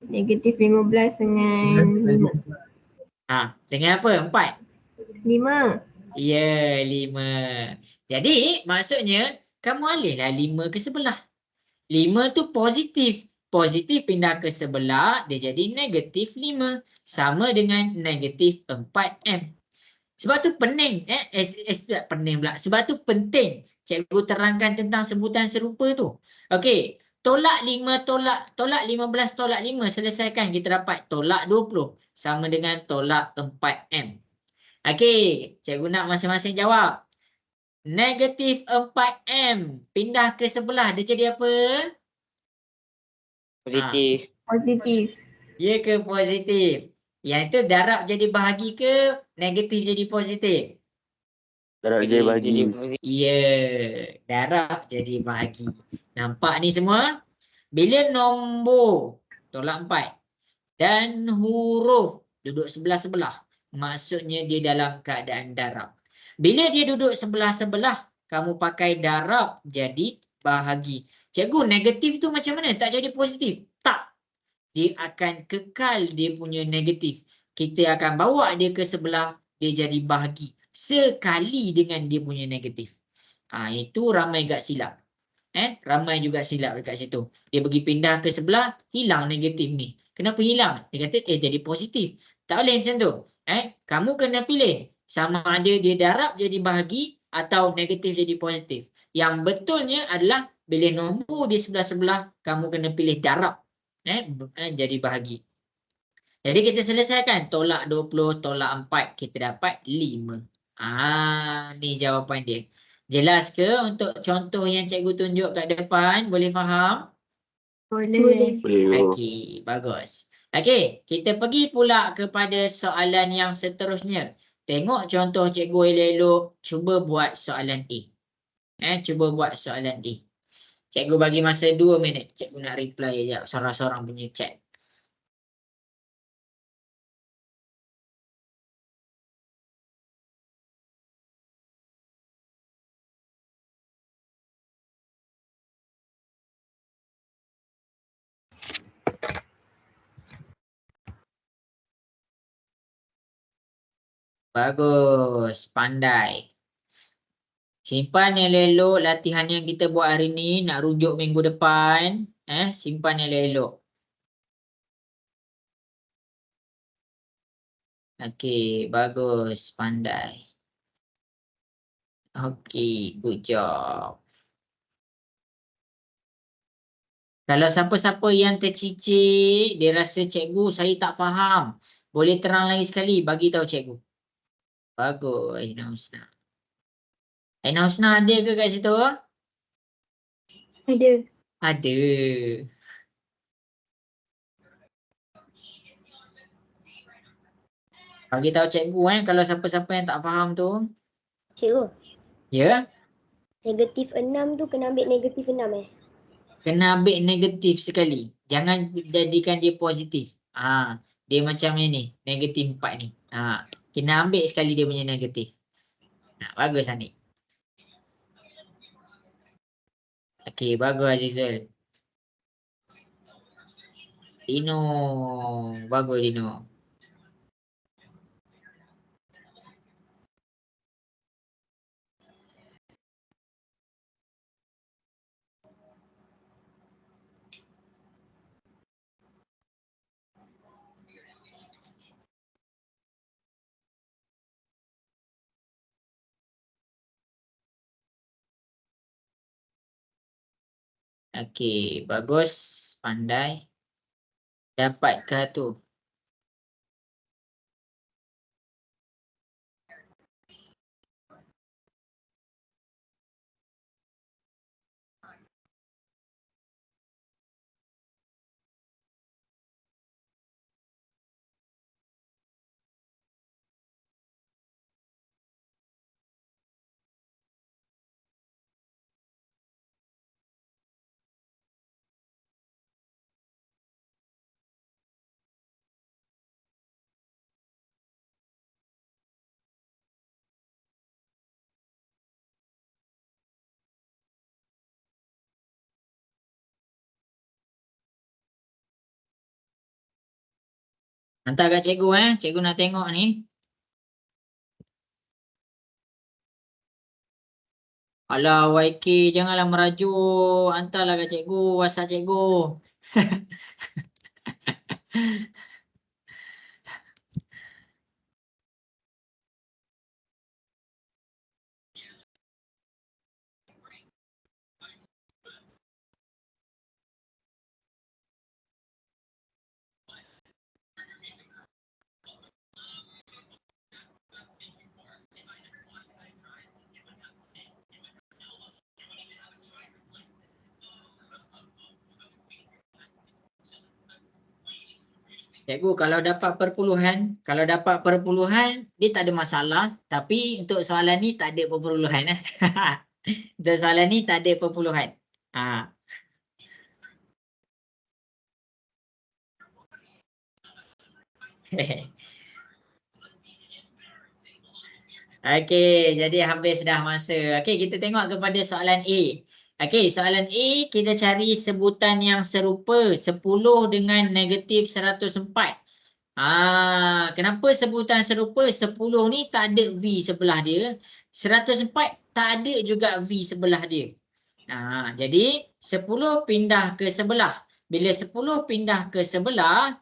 Negatif 15 dengan 5. Dengan apa? 4? 5. Ya, 5. Jadi maksudnya kamu alihlah 5 ke sebelah. 5 tu positif. Positif pindah ke sebelah, dia jadi negatif 5. Sama dengan negatif 4M. Sebab tu pening. Pening pula. Sebab tu penting cikgu terangkan tentang sebutan serupa tu. Okey. Tolak 5, tolak 15, tolak 5. Selesaikan, kita dapat tolak 20. Sama dengan tolak 4M. Okey. Cikgu nak masing-masing jawab. Negatif 4M. Pindah ke sebelah, dia jadi apa? Positif. Positif. Ya ke positif? Yang itu darab jadi bahagi ke negatif jadi positif? Darab jadi bahagi. Ya, darab jadi bahagi. Nampak ni semua? Bila nombor tolak 4 dan huruf duduk sebelah-sebelah, maksudnya dia dalam keadaan darab. Bila dia duduk sebelah-sebelah, kamu pakai darab jadi bahagi. Cikgu, negatif tu macam mana? Tak jadi positif? Tak. Dia akan kekal dia punya negatif. Kita akan bawa dia ke sebelah, dia jadi bahagi. Sekali dengan dia punya negatif. Itu ramai gak silap. Ramai juga silap dekat situ. Dia pergi pindah ke sebelah, hilang negatif ni. Kenapa hilang? Dia kata, jadi positif. Tak boleh macam tu. Kamu kena pilih. Sama ada dia darab jadi bahagi atau negatif jadi positif. Yang betulnya adalah bila nombor di sebelah-sebelah, kamu kena pilih darab. Jadi bahagi. Jadi kita selesaikan. Tolak 20, tolak 4. Kita dapat 5. Ni jawapan dia. Jelas ke untuk contoh yang cikgu tunjuk kat depan? Boleh faham? Boleh. Okey, bagus. Okey, kita pergi pula kepada soalan yang seterusnya. tengok contoh cikgu elok-elok. Cuba buat soalan A. Cuba buat soalan A. Cikgu bagi masa 2 minit. Cikgu nak reply je seorang-seorang punya chat. Bagus, pandai. Simpan yang elok latihan yang kita buat hari ni, nak rujuk minggu depan. Simpan yang elok. Okey, bagus, pandai. Okey, good job. Kalau siapa-siapa yang tercicik, dia rasa cikgu saya tak faham, boleh terang lagi sekali, bagi tahu cikgu. Bagus, Aina Husna. Aina Husna ada ke kat situ? Ada. Ada. Bagi tahu cikgu kalau siapa-siapa yang tak faham tu. Cikgu, Ya, negatif 6 tu kena ambil negatif 6 kena ambil negatif sekali. Jangan jadikan dia positif. Dia macam ni, negatif 4 ni. Kena ambil sekali dia punya negatif. Bagus Anik. Okey, bagus Azizul. Dino, bagus Dino. Okey, bagus, pandai. Dapatkah tu? Hantar kat cikgu cikgu nak tengok ni. Alah YK, janganlah merajuk. Hantarlah kat cikgu, WhatsApp cikgu. Cikgu, kalau dapat perpuluhan, dia tak ada masalah. Tapi untuk soalan ni tak ada perpuluhan. Untuk soalan ni tak ada perpuluhan. Okey, jadi hampir dah masa. Okey, kita tengok kepada soalan A. Okey, soalan A kita cari sebutan yang serupa 10 dengan negatif 104. Kenapa sebutan serupa? 10 ni tak ada V sebelah dia. 104 tak ada juga V sebelah dia. Jadi 10 pindah ke sebelah. Bila 10 pindah ke sebelah,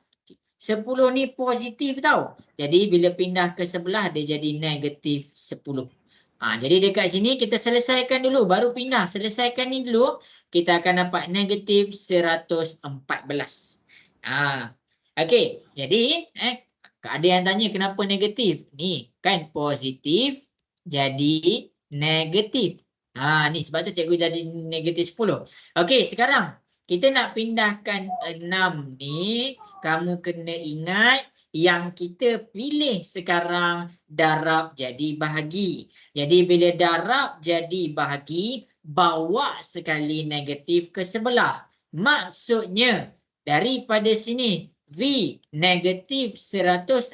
10 ni positif tau. Jadi bila pindah ke sebelah dia jadi negatif 10. Jadi dekat sini kita selesaikan dulu baru pindah. Selesaikan ni dulu, kita akan dapat negatif 114. Okey, jadi ada yang tanya kenapa negatif? Ni kan positif jadi negatif. Ni sebab tu cikgu jadi negatif 10. Okey, sekarang kita nak pindahkan 6 ni, kamu kena ingat yang kita pilih sekarang darab jadi bahagi. Jadi bila darab jadi bahagi, bawa sekali negatif ke sebelah. Maksudnya daripada sini V negatif 114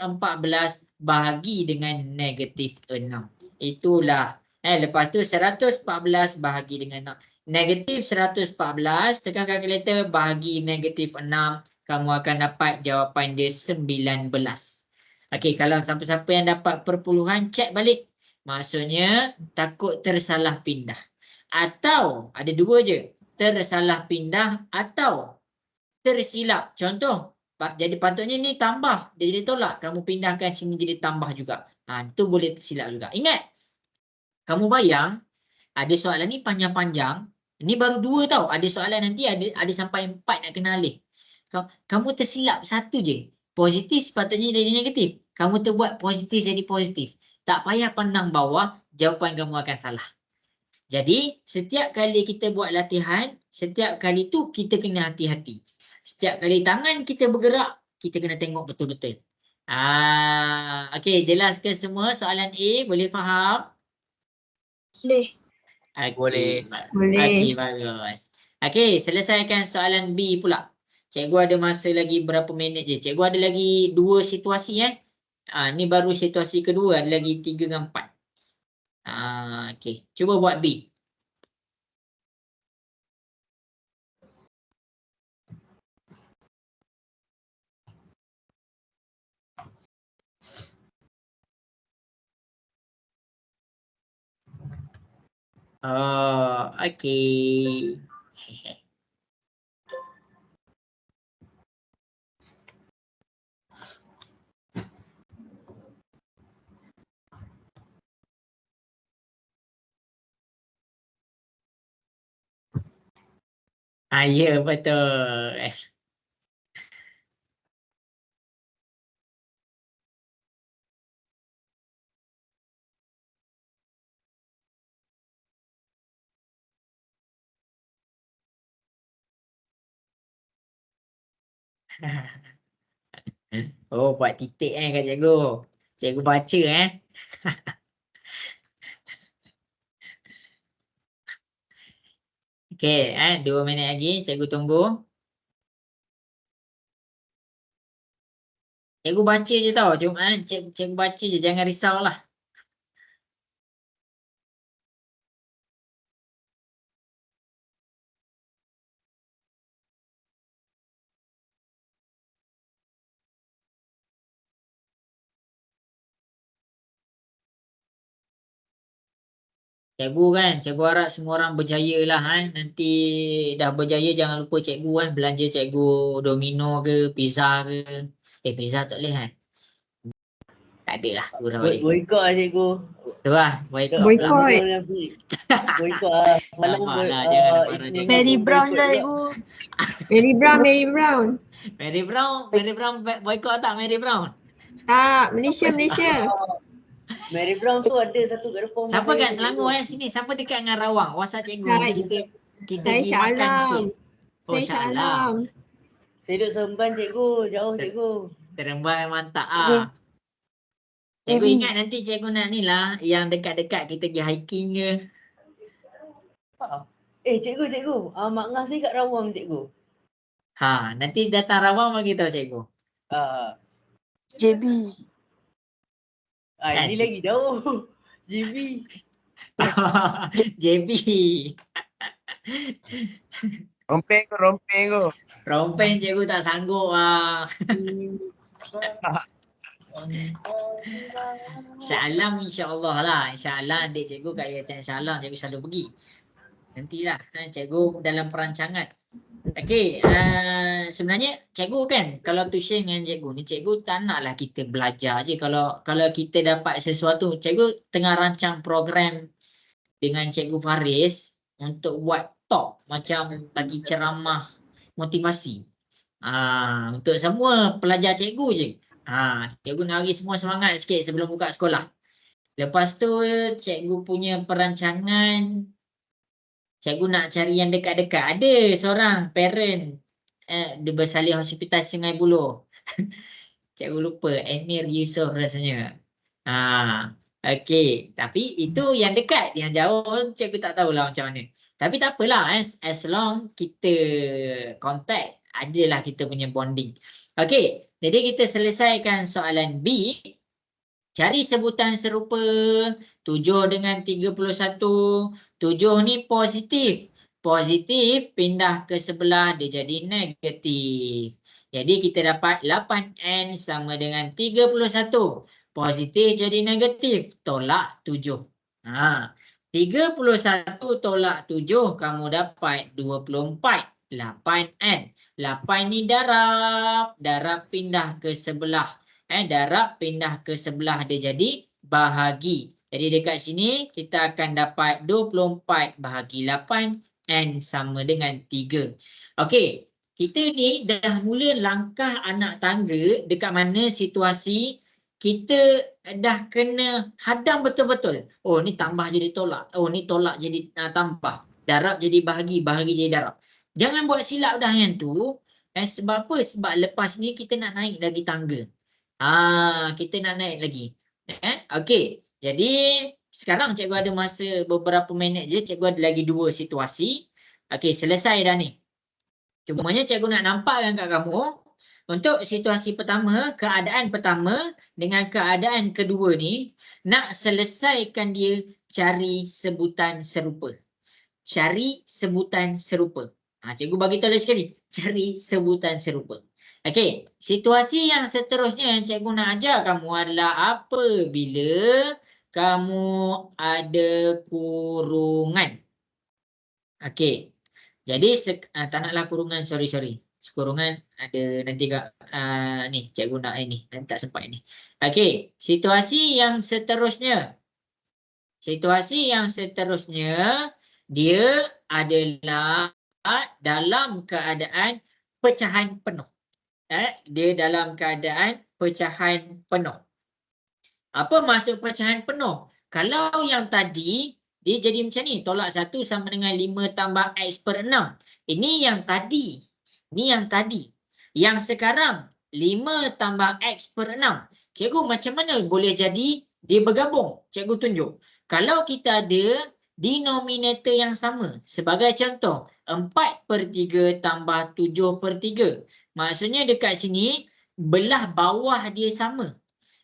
bahagi dengan negatif 6. Itulah. Lepas tu 114 bahagi dengan 6. Negatif 114, tekan kalkulator, bahagi negatif 6. Kamu akan dapat jawapan dia 19. Okey, kalau siapa-siapa yang dapat perpuluhan, cek balik. Maksudnya takut tersalah pindah. Atau ada dua je. Tersalah pindah atau tersilap. Contoh, jadi patutnya ni tambah, dia jadi tolak. Kamu pindahkan sini jadi tambah juga. Itu boleh tersilap juga. Ingat, kamu bayang ada soalan ni panjang-panjang. Ini baru 2 tau. Ada soalan nanti ada sampai 4 nak kena alih. Kamu tersilap satu je. Positif sepatutnya jadi negatif. Kamu terbuat positif jadi positif. Tak payah pandang bawah, jawapan kamu akan salah. Jadi, setiap kali kita buat latihan, setiap kali tu kita kena hati-hati. Setiap kali tangan kita bergerak, kita kena tengok betul-betul. Okey, jelas ke semua soalan A? Boleh faham? Boleh. Okay. Boleh. Okey, bagus. Okey, selesaikan soalan B pula. Cikgu ada masa lagi berapa minit je. Cikgu ada lagi 2 situasi ni baru situasi kedua, ada lagi 3 dengan 4. Okey, cuba buat B. Okey. Ya, betul. Oh, buat titik kat cikgu. Cikgu baca Okey, 2 minit lagi cikgu tunggu. Cikgu baca je tau. Cuma cikgu baca je, jangan risaulah. Cikgu harap semua orang berjaya lah Nanti dah berjaya jangan lupa cikgu belanja cikgu Domino ke, pizza ke. Pizza tak boleh Tak ada lah. Boykot lah cikgu. Tu lah, boykot. Boykot lah. Malam Sabarlah, jangan marah cikgu. Mary Brown lah ibu. Mary Brown. Mary Brown boykot tak Mary Brown? Tak, Malaysia. Mary Brown tu ada satu kat depan. Siapa kat Selangor sini? Siapa dekat dengan Rawang? WhatsApp cikgu. Nanti kita Saya pergi Shah makan Alam. sikit. Oh, Shah Alam. Saya duduk Seremban cikgu, jauh cikgu. Seremban memang tak Cikgu ingat nanti cikgu nak ni lah, yang dekat-dekat kita pergi hiking ke. Cikgu. Mak Ngah saya kat Rawang cikgu. Nanti datang Rawang bagi tahu cikgu. JB. Ini lagi jauh. JB. JB. Rompeng ko. Rompeng cikgu tak sanggup Shah Alam insya-Allah lah. Insya-Allah adik cikgu kat Yayasan Shah Alam cikgu selalu pergi. Nantilah cikgu dalam perancangan. Okey, sebenarnya cikgu kan kalau tuition dengan cikgu ni, cikgu tak naklah kita belajar je. Kalau kita dapat sesuatu, cikgu tengah rancang program dengan cikgu Faris untuk buat talk macam bagi ceramah motivasi. Untuk semua pelajar cikgu je. Cikgu nak bagi semua semangat sikit sebelum buka sekolah. Lepas tu cikgu punya perancangan, Cikgu nak cari yang dekat-dekat. Ada seorang parent dia bersalin hospital Sungai Buloh. Cikgu lupa, Emir Yusof rasanya. Okey. Tapi itu yang dekat. Yang jauh cikgu tak tahulah macam mana. Tapi tak apalah. As long kita contact, adalah kita punya bonding. Okey. Jadi kita selesaikan soalan B. Cari sebutan serupa 7 dengan 31. 7 ni positif. Positif pindah ke sebelah dia jadi negatif. Jadi kita dapat 8N sama dengan 31. Positif jadi negatif. Tolak 7. 31 tolak 7 kamu dapat 24. 8N. 8 ni darab. Darab pindah ke sebelah. Darab pindah ke sebelah dia jadi bahagi. Jadi dekat sini kita akan dapat 24 bahagi 8 N sama dengan 3. Okey, kita ni dah mula langkah anak tangga dekat mana situasi kita dah kena hadam betul-betul. Oh ni tambah jadi tolak. Oh ni tolak jadi tambah. Darab jadi bahagi, bahagi jadi darab. Jangan buat silap dah yang tu. Sebab apa? Sebab lepas ni kita nak naik lagi tangga. Kita nak naik lagi. Okey. Jadi sekarang cikgu ada masa beberapa minit je. Cikgu ada lagi 2 situasi. Okey, selesai dah ni. Cumanya cikgu nak nampakkan kat kamu. Untuk situasi pertama, keadaan pertama dengan keadaan kedua ni, nak selesaikan dia cari sebutan serupa. Cari sebutan serupa. Cikgu bagi tahu lagi sekali. Cari sebutan serupa. Okey, situasi yang seterusnya yang cikgu nak ajar kamu adalah apabila kamu ada kurungan. Okey. Jadi tak naklah kurungan, sorry. Kurungan ada nanti kat ni cikgu nak ini, nanti tak sempat ini. Okey, situasi yang seterusnya. Situasi yang seterusnya dia adalah dalam keadaan pecahan penuh. Dia dalam keadaan pecahan penuh. Apa maksud pecahan penuh? Kalau yang tadi dia jadi macam ni, tolak 1 sama dengan 5 tambah X per 6. Ini yang tadi. Ini yang tadi. Yang sekarang 5 tambah X per 6. Cikgu macam mana boleh jadi dia bergabung? Cikgu tunjuk. Kalau kita ada denominator yang sama. Sebagai contoh, 4/3 tambah 7/3. Maksudnya dekat sini, belah bawah dia sama.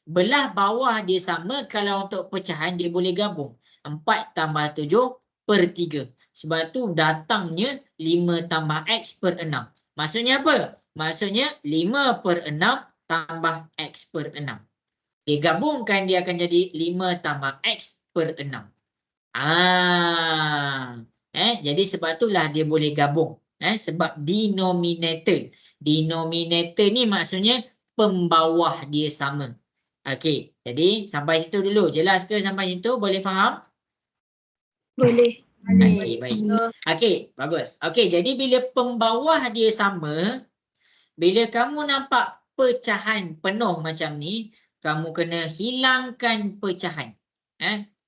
Belah bawah dia sama, kalau untuk pecahan dia boleh gabung. 4 tambah 7/3. Sebab tu datangnya 5 tambah X per 6. Maksudnya apa? Maksudnya 5/6 tambah X per 6. Digabungkan dia akan jadi 5 tambah X per 6. Jadi sebab itulah dia boleh gabung. Sebab denominator. Denominator ni maksudnya pembawah dia sama. Okey, jadi sampai situ dulu. Jelas ke sampai situ? Boleh faham? Boleh. Okey, baik. Okey, bagus. Okey, jadi bila pembawah dia sama, bila kamu nampak pecahan penuh macam ni, kamu kena hilangkan pecahan.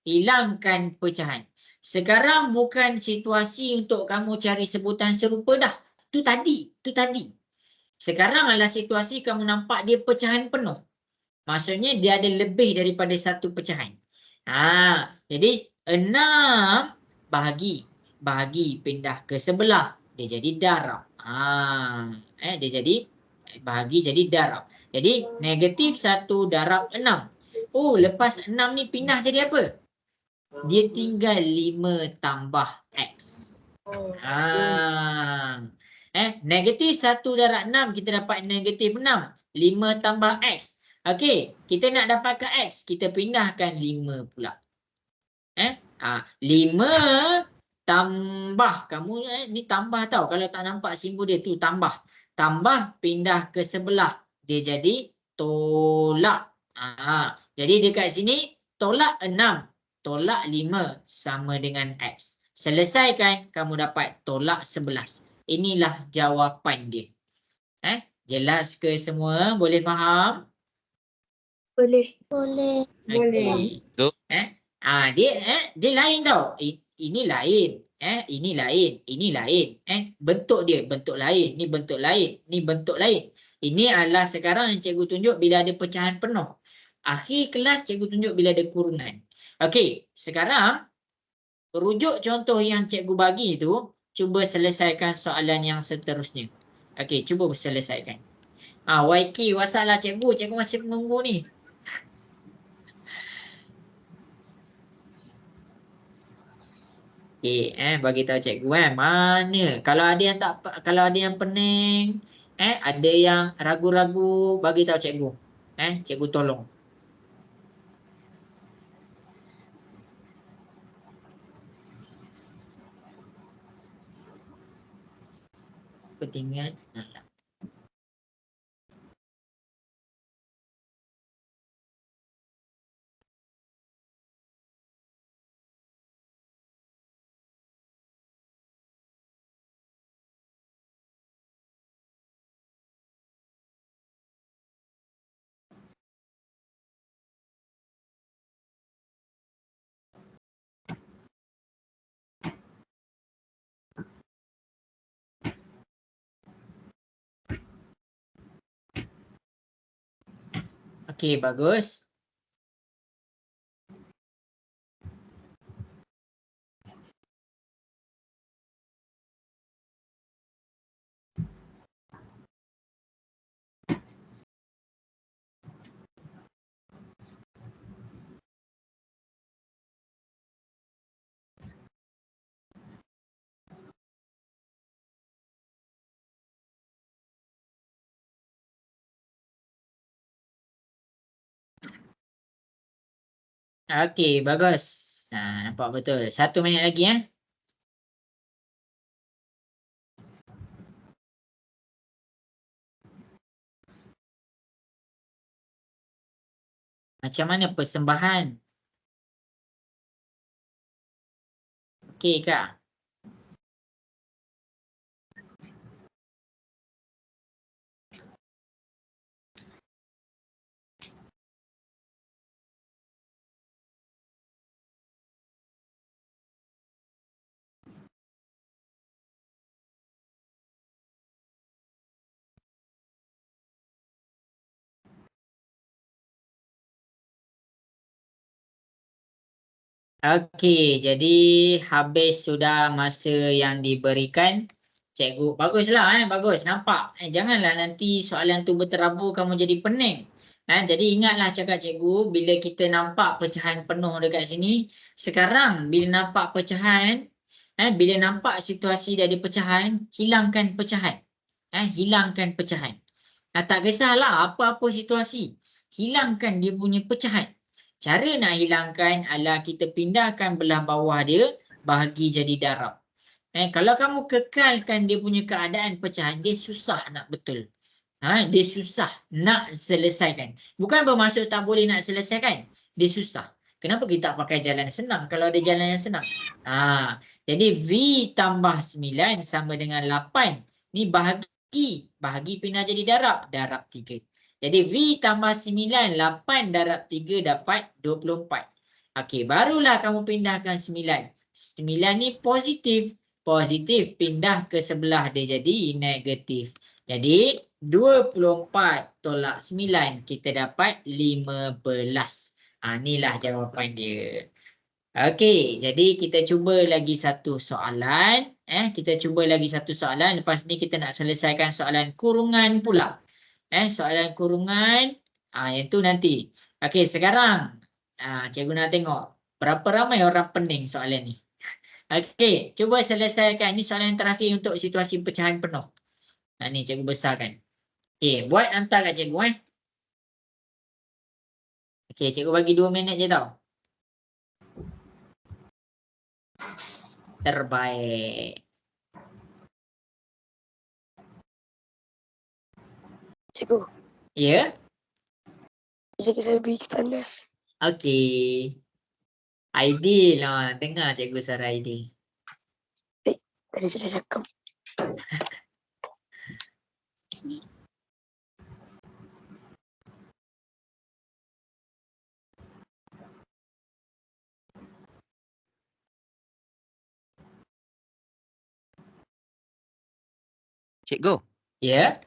Hilangkan pecahan. Sekarang bukan situasi untuk kamu cari sebutan serupa dah. Tu tadi. Sekarang adalah situasi kamu nampak dia pecahan penuh. Maksudnya dia ada lebih daripada satu pecahan. Jadi 6 bahagi pindah ke sebelah. Dia jadi darab. Dia jadi bahagi jadi darab. Jadi negatif 1 darab 6. Oh, lepas 6 ni pindah jadi apa? Dia tinggal 5 tambah X. Negatif 1 darab 6, kita dapat negatif 6. 5 tambah X. Okey, kita nak dapatkan X, kita pindahkan 5 pula. 5 tambah, kamu ni tambah tau. Kalau tak nampak simbol dia tu tambah. Tambah pindah ke sebelah. Dia jadi tolak. Jadi dekat sini tolak 6. Tolak 5 sama dengan X. Selesaikan, kamu dapat tolak 11. Inilah jawapan dia. Jelas ke semua? Boleh faham? Boleh. Okay. Dia lain tau. Ini lain. Ini lain. Bentuk dia bentuk lain, ni bentuk lain, ni bentuk lain. Ini adalah sekarang yang cikgu tunjuk bila ada pecahan penuh. Akhir kelas cikgu tunjuk bila ada kurungan. Okey, sekarang rujuk contoh yang cikgu bagi tu, cuba selesaikan soalan yang seterusnya. Okey, cuba selesaikan. YK, wasalah cikgu masih menunggu ni. Okey, bagi tahu cikgu mana. Kalau ada yang pening, ada yang ragu-ragu, bagi tahu cikgu. Cikgu tolong. Ketinggalan. Okey, bagus. Okey, bagus. Nampak betul. 1 minit lagi Macam mana persembahan? Okey kak? Okey, jadi habis sudah masa yang diberikan. Cikgu, baguslah bagus. Nampak? Janganlah nanti soalan tu berterabur kamu jadi pening. Jadi ingatlah cakap cikgu, bila kita nampak pecahan penuh dekat sini, sekarang bila nampak pecahan, bila nampak situasi dia ada pecahan, hilangkan pecahan. Hilangkan pecahan. Tak kisahlah apa-apa situasi, hilangkan dia punya pecahan. Cara nak hilangkan adalah kita pindahkan belah bawah dia, bahagi jadi darab. Kalau kamu kekalkan dia punya keadaan pecahan, dia susah nak betul. Dia susah nak selesaikan. Bukan bermaksud tak boleh nak selesaikan. Dia susah. Kenapa kita tak pakai jalan senang kalau ada jalan yang senang? Jadi V tambah 9 sama dengan 8. Ni bahagi pindah jadi darab. Darab 3. Jadi V tambah 9, 8 darab 3 dapat 24. Okey, barulah kamu pindahkan 9. 9 ni positif. Positif pindah ke sebelah dia jadi negatif. Jadi 24 tolak 9 kita dapat 15. Inilah jawapan dia. Okey, jadi kita cuba lagi satu soalan. Kita cuba lagi satu soalan. Lepas ni kita nak selesaikan soalan kurungan pula. Soalan kurungan, yang tu nanti. Okey, sekarang cikgu nak tengok berapa ramai orang pening soalan ni. Okey, cuba selesaikan. Ini soalan yang terakhir untuk situasi pecahan penuh. Ni cikgu besarkan. Okey, buat hantar kat cikgu Okey, cikgu bagi 2 minit je tau. Terbaik. Cikgu, Ya? saya beri tandas. Okey. Aidil lah. Dengar cikgu suara Aidil. Tadi saya dah cakap. Cikgu, Ya,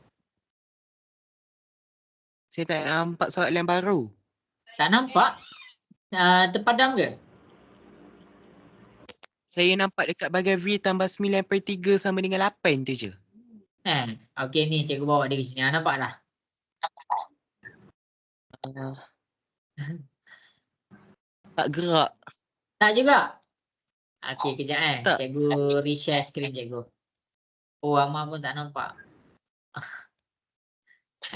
saya tak nampak soalan baru. tak nampak? Terpadam ke? Saya nampak dekat bahagian V tambah 9/3 sama dengan 8 tu je. Okey ni cikgu bawa dia ke sini. Nampak dah? Tak gerak. Tak juga? Okey, kejap Tak. Cikgu reshare skrin cikgu. Oh, Amar pun tak nampak.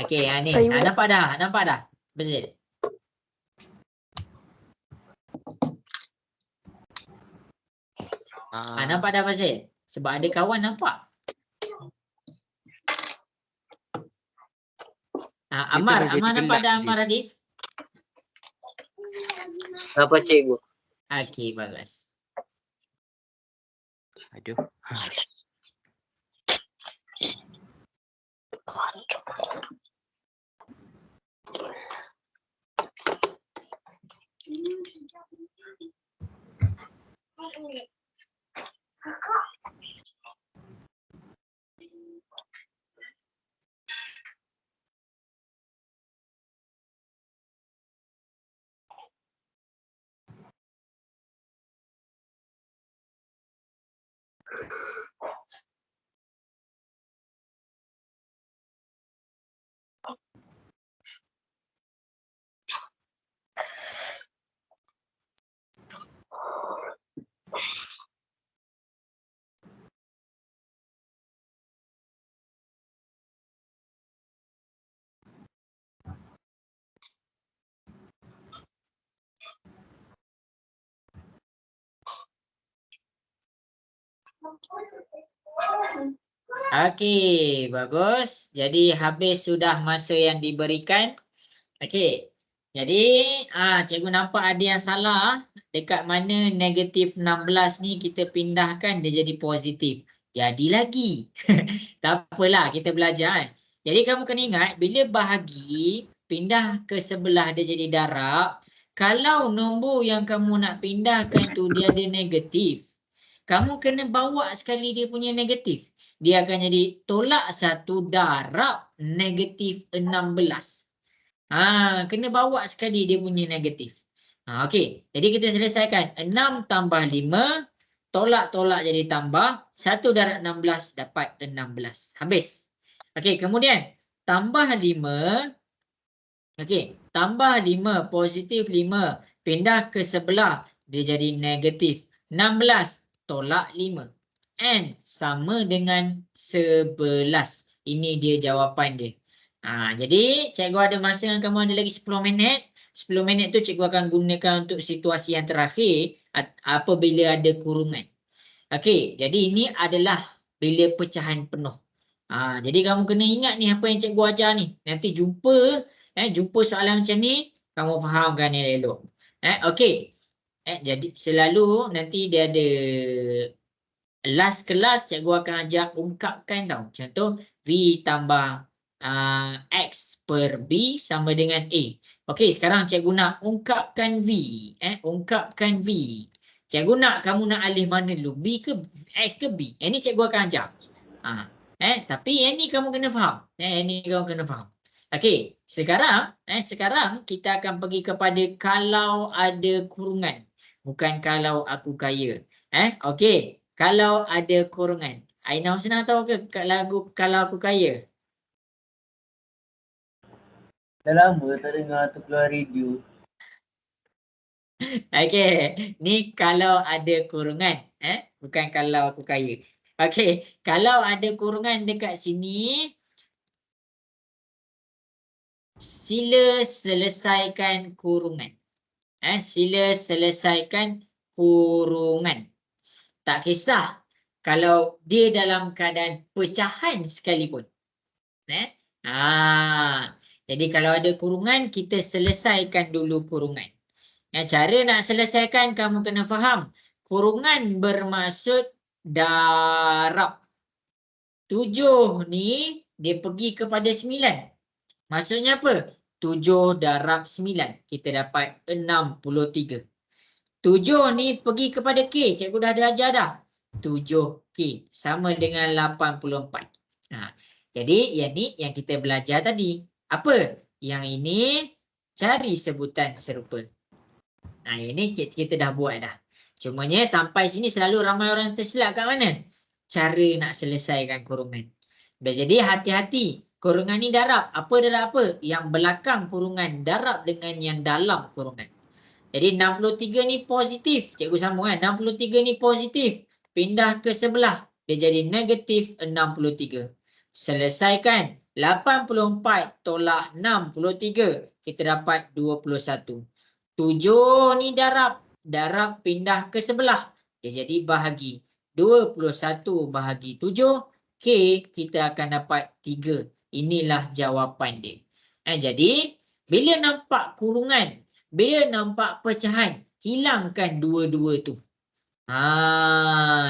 Okey, ni. Saya pula. Nampak dah? Nampak dah? Betul. Nampak dah Fasil? Sebab ada kawan nampak. Amar nampak dah Amar Adif? Apa cikgu? Okey, bagus. Aduh. Okey, bagus. Jadi habis sudah masa yang diberikan. Okey. Jadi cikgu nampak ada yang salah dekat mana negatif 16 ni kita pindahkan dia jadi positif. Jadi lagi. Tak apalah, kita belajar. Jadi kamu kena ingat bila bahagi pindah ke sebelah dia jadi darab, kalau nombor yang kamu nak pindahkan tu dia ada negatif, kamu kena bawa sekali dia punya negatif. Dia akan jadi tolak 1 darab negatif 16. Kena bawa sekali dia punya negatif. Okey. Jadi kita selesaikan. 6 tambah 5. Tolak-tolak jadi tambah. 1 darab 16 dapat 16. Habis. Okey. Kemudian. Tambah 5. Okey. Tambah 5. Positif 5. Pindah ke sebelah. Dia jadi negatif 16. Tolak 5. And sama dengan 11. Ini dia jawapan dia. Jadi cikgu ada masa dengan kamu ada lagi 10 minit. 10 minit tu cikgu akan gunakan untuk situasi yang terakhir apabila ada kurungan. Okey, jadi ini adalah bila pecahan penuh. Jadi kamu kena ingat ni apa yang cikgu ajar ni. Nanti jumpa soalan macam ni, kamu fahamkan ni elok. Okey. Jadi selalu nanti dia ada last kelas cikgu akan ajar ungkapkan tau. Contoh V tambah X per B sama dengan A. Okey, sekarang cikgu nak ungkapkan V. Ungkapkan V. Cikgu nak kamu nak alih mana dulu? B ke X ke B? Ini cikgu akan ajar. Tapi yang ni kamu kena faham. Yang ni kamu kena faham. Okey, sekarang kita akan pergi kepada kalau ada kurungan. Bukan kalau aku kaya. Okey. Kalau ada kurungan. Aina Husna tahu ke lagu Kalau Aku Kaya? Dah lama tak dengar tu keluar radio. Okey, ni kalau ada kurungan, bukan kalau aku kaya. Okey, kalau ada kurungan dekat sini, sila selesaikan kurungan. Sila selesaikan kurungan. Tak kisah kalau dia dalam keadaan pecahan sekalipun. Jadi kalau ada kurungan, kita selesaikan dulu kurungan. Cara nak selesaikan kamu kena faham. Kurungan bermaksud darab. 7 ni dia pergi kepada 9. Maksudnya apa? 7 darab 9. Kita dapat 63. 7 ni pergi kepada K. Cikgu dah ada ajar dah. 7K sama dengan 84. Nah, jadi yang ni yang kita belajar tadi. Apa? Yang ini cari sebutan serupa. Nah, ini kita dah buat dah. Cumanya sampai sini selalu ramai orang tersilap kat mana? Cara nak selesaikan kurungan. Jadi hati-hati. Kurungan ni darab. Apa darab apa? Yang belakang kurungan darab dengan yang dalam kurungan. Jadi 63 ni positif. Cikgu sambung kan. 63 ni positif. Pindah ke sebelah. Dia jadi negatif 63. Selesaikan. 84 tolak 63. Kita dapat 21. 7 ni darab. Darab pindah ke sebelah. Dia jadi bahagi. 21 bahagi 7. K kita akan dapat 3. Inilah jawapan dia. Jadi bila nampak kurungan, bila nampak pecahan, hilangkan dua-dua tu.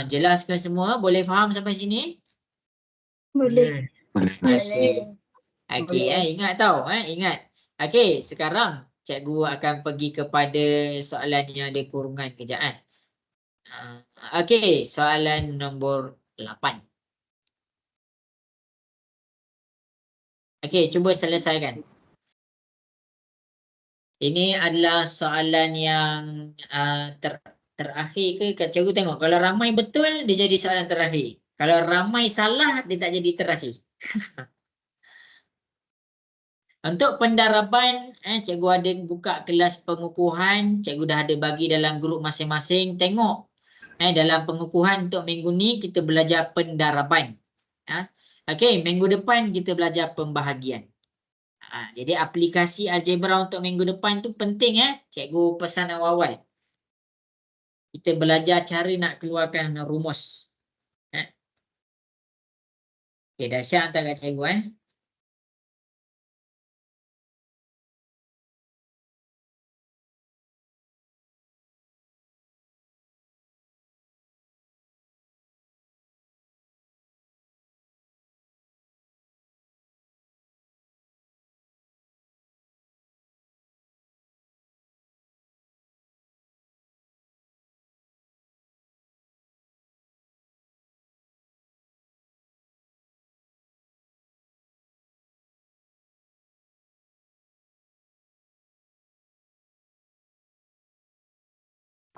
Jelaskan semua? Boleh faham sampai sini? Boleh. Okey. Okey, ingat tau, ingat. Okey, sekarang cikgu akan pergi kepada soalan yang ada kurungan kejap. Okey, soalan nombor 8. Okey, cuba selesaikan. Ini adalah soalan yang terakhir ke? Cikgu tengok. Kalau ramai betul, dia jadi soalan terakhir. Kalau ramai salah, dia tak jadi terakhir. Untuk pendaraban, cikgu ada buka kelas pengukuhan. Cikgu dah ada bagi dalam grup masing-masing. Tengok. Dalam pengukuhan untuk minggu ni, kita belajar pendaraban. Okey, minggu depan kita belajar pembahagian. Jadi aplikasi algebra untuk minggu depan tu penting cikgu pesan awal-awal. Kita belajar cara nak keluarkan rumus. Okey, dah siap hantar kat cikgu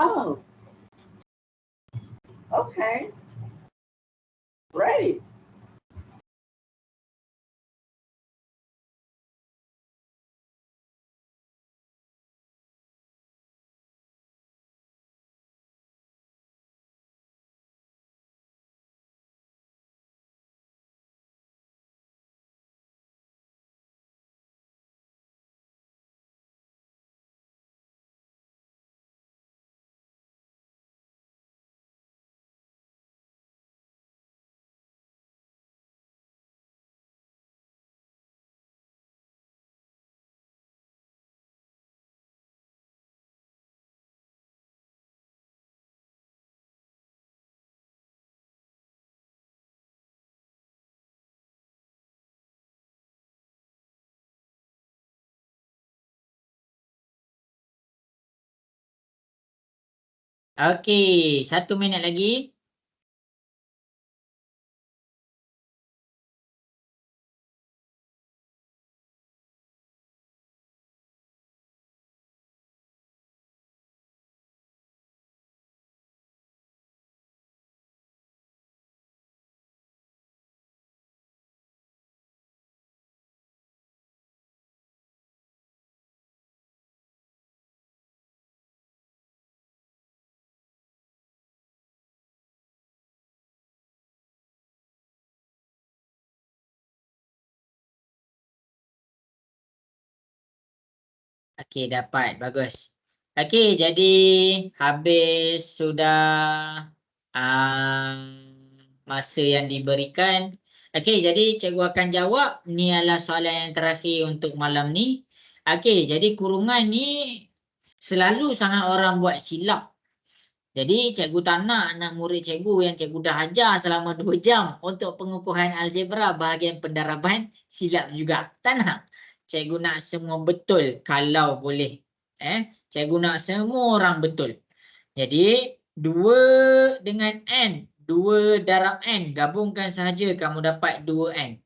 Oh. Okay. Great. Okey, 1 minit lagi. Okey, dapat. Bagus. Okey, jadi habis sudah masa yang diberikan. Okey, jadi cikgu akan jawab. Ni adalah soalan yang terakhir untuk malam ni. Okey, jadi kurungan ni selalu sangat orang buat silap. Jadi cikgu tak nak anak murid cikgu yang cikgu dah ajar selama 2 jam untuk pengukuhan algebra bahagian pendaraban silap juga. Tak nak. Cikgu nak semua betul kalau boleh. Cikgu nak semua orang betul. Jadi 2 dengan N 2 darab N. Gabungkan sahaja kamu dapat 2N.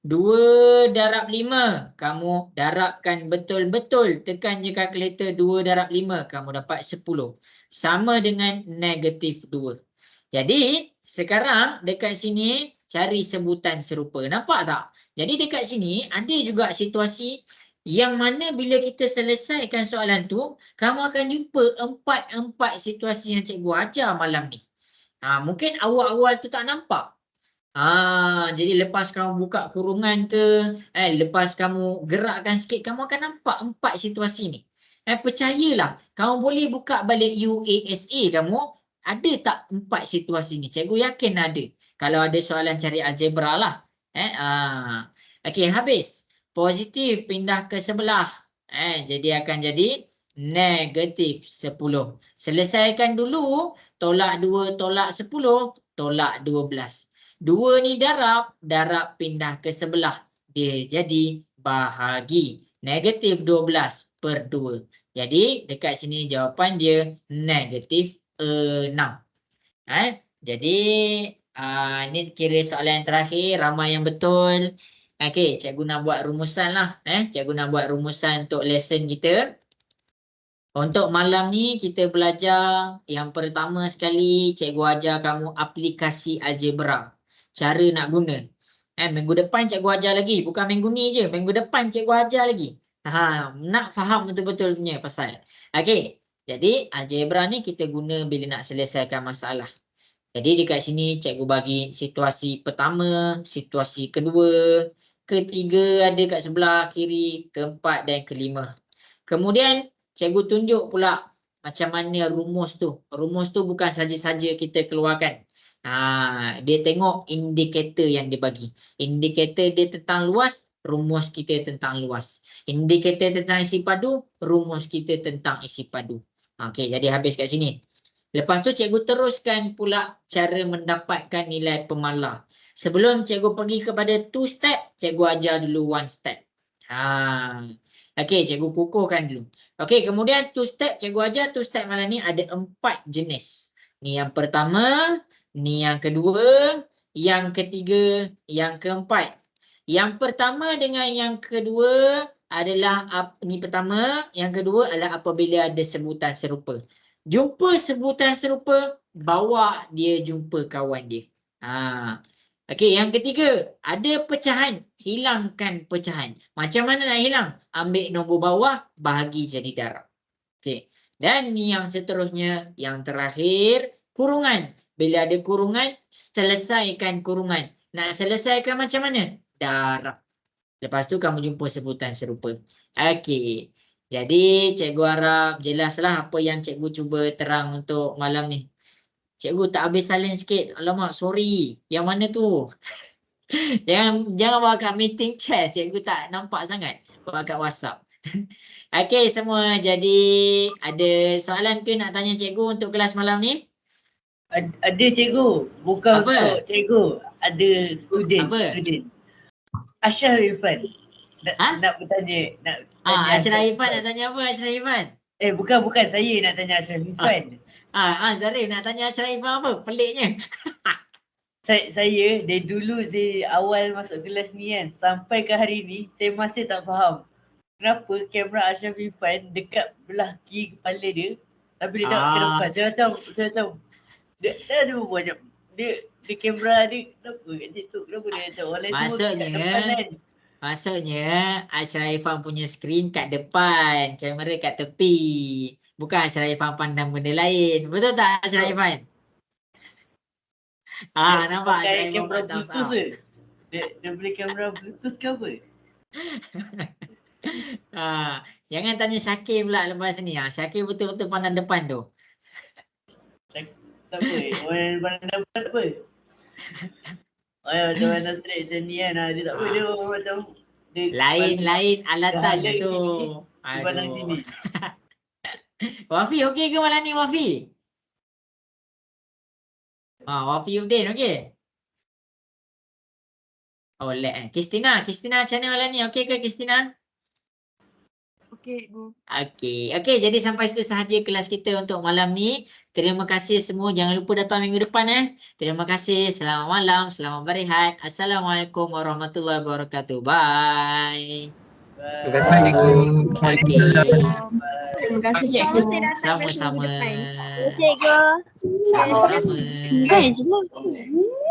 2 darab 5. Kamu darabkan betul-betul. Tekan je kalkulator 2 darab 5. Kamu dapat 10. Sama dengan negatif 2. Jadi sekarang dekat sini cari sebutan serupa. Nampak tak? Jadi dekat sini ada juga situasi yang mana bila kita selesaikan soalan tu, kamu akan jumpa empat situasi yang cikgu ajar malam ni. Mungkin awal-awal tu tak nampak. Jadi lepas kamu buka kurungan ke, lepas kamu gerakkan sikit, kamu akan nampak 4 situasi ni. Percayalah, kamu boleh buka balik UASA kamu, ada tak 4 situasi ni? Cikgu yakin ada. Kalau ada soalan cari algebra lah. Okey, habis. Positif pindah ke sebelah. Jadi akan jadi negatif 10. Selesaikan dulu. Tolak 2, tolak 10, tolak 12. 2 ni darab pindah ke sebelah. Dia jadi bahagi. Negatif 12 per 2. Jadi dekat sini jawapan dia negatif 6. Jadi ni kira soalan yang terakhir. Ramai yang betul. Okey, cikgu nak buat rumusan lah. Cikgu nak buat rumusan untuk lesson kita. Untuk malam ni kita belajar yang pertama sekali cikgu ajar kamu aplikasi algebra. Cara nak guna. Minggu depan cikgu ajar lagi. Bukan minggu ni je. Minggu depan cikgu ajar lagi. Nak faham betul-betul punya pasal. Okey. Jadi algebra ni kita guna bila nak selesaikan masalah. Jadi dekat sini cikgu bagi situasi pertama, situasi kedua, ketiga ada kat sebelah kiri, keempat dan kelima. Kemudian cikgu tunjuk pula macam mana rumus tu. Rumus tu bukan saja-saja kita keluarkan. Dia tengok indikator yang dia bagi. Indikator dia tentang luas, rumus kita tentang luas. Indikator tentang isi padu, rumus kita tentang isi padu. Okey, jadi habis kat sini. Lepas tu cikgu teruskan pula cara mendapatkan nilai pemalar. Sebelum cikgu pergi kepada 2 step, cikgu ajar dulu 1 step. Okey, cikgu kukuhkan dulu. Okey, kemudian 2 step cikgu ajar 2 step malam ni ada 4 jenis. Ni yang pertama, ni yang kedua, yang ketiga, yang keempat. Yang pertama dengan yang kedua adalah ni pertama, yang kedua adalah apabila ada sebutan serupa. Jumpa sebutan serupa, bawa dia jumpa kawan dia. Okey, yang ketiga, ada pecahan, hilangkan pecahan. Macam mana nak hilang? Ambil nombor bawah, bahagi jadi darab. Okey. Dan yang seterusnya, yang terakhir, kurungan. Bila ada kurungan, selesaikan kurungan. Nak selesaikan macam mana? Darab. Lepas tu kamu jumpa sebutan serupa. Okey. Jadi cikgu harap jelaslah apa yang cikgu cuba terang untuk malam ni. Cikgu tak habis salin sikit. Alamak, sorry. Yang mana tu? Jangan bawa kat meeting chat. Cikgu tak nampak sangat. Bawa kat WhatsApp. Okey semua. Jadi ada soalan ke nak tanya cikgu untuk kelas malam ni? Ada cikgu. Bukan apa? untuk cikgu. Ada student. Apa? Ashraf Irfan. Nak bertanya. Ashraf Irfan nak tanya apa Ashraf Irfan? Bukan saya nak tanya Ashraf Irfan. Zarif nak tanya Ashraf Irfan apa? Peliknya. Saya dari dulu saya awal masuk kelas ni kan, sampai ke hari ni saya masih tak faham kenapa kamera Ashraf Irfan dekat belah kiri kepala dia tapi dia tak ke depan. Saya macam dia ada banyak dia kamera dia kenapa kat situ, kenapa dia macam orang lain semua kat depan kan. Maksudnya Ashraf Irfan punya skrin kat depan, kamera kat tepi. Bukan Ashraf Irfan pandang benda lain. Betul tak Ashraf Irfan? Nampak Ashraf Irfan pandang Bluetooth ke? Dia beli kamera Bluetooth ke apa? Jangan tanya Syakir pula lepas ni. Syakir betul-betul pandang depan tu. Tak apa, orang pandang depan tak apa. Macam mana straight macam ni kan, dia tak apa, dia macam lain alatan dia tu. Dia pandang sini. Wafi okey ke malam ni Wafi? Wafi Udin okey? Lag. Kristina macam mana malam ni? Okey ke Kristina? cikgu. Okey, jadi sampai situ sahaja kelas kita untuk malam ni. Terima kasih semua. Jangan lupa datang minggu depan Terima kasih. Selamat malam, selamat berehat. Assalamualaikum warahmatullahi wabarakatuh. Bye. Terima kasih cikgu. Okey. Terima kasih cikgu. Sama-sama. Cikgu. Sama-sama. Baik je lah.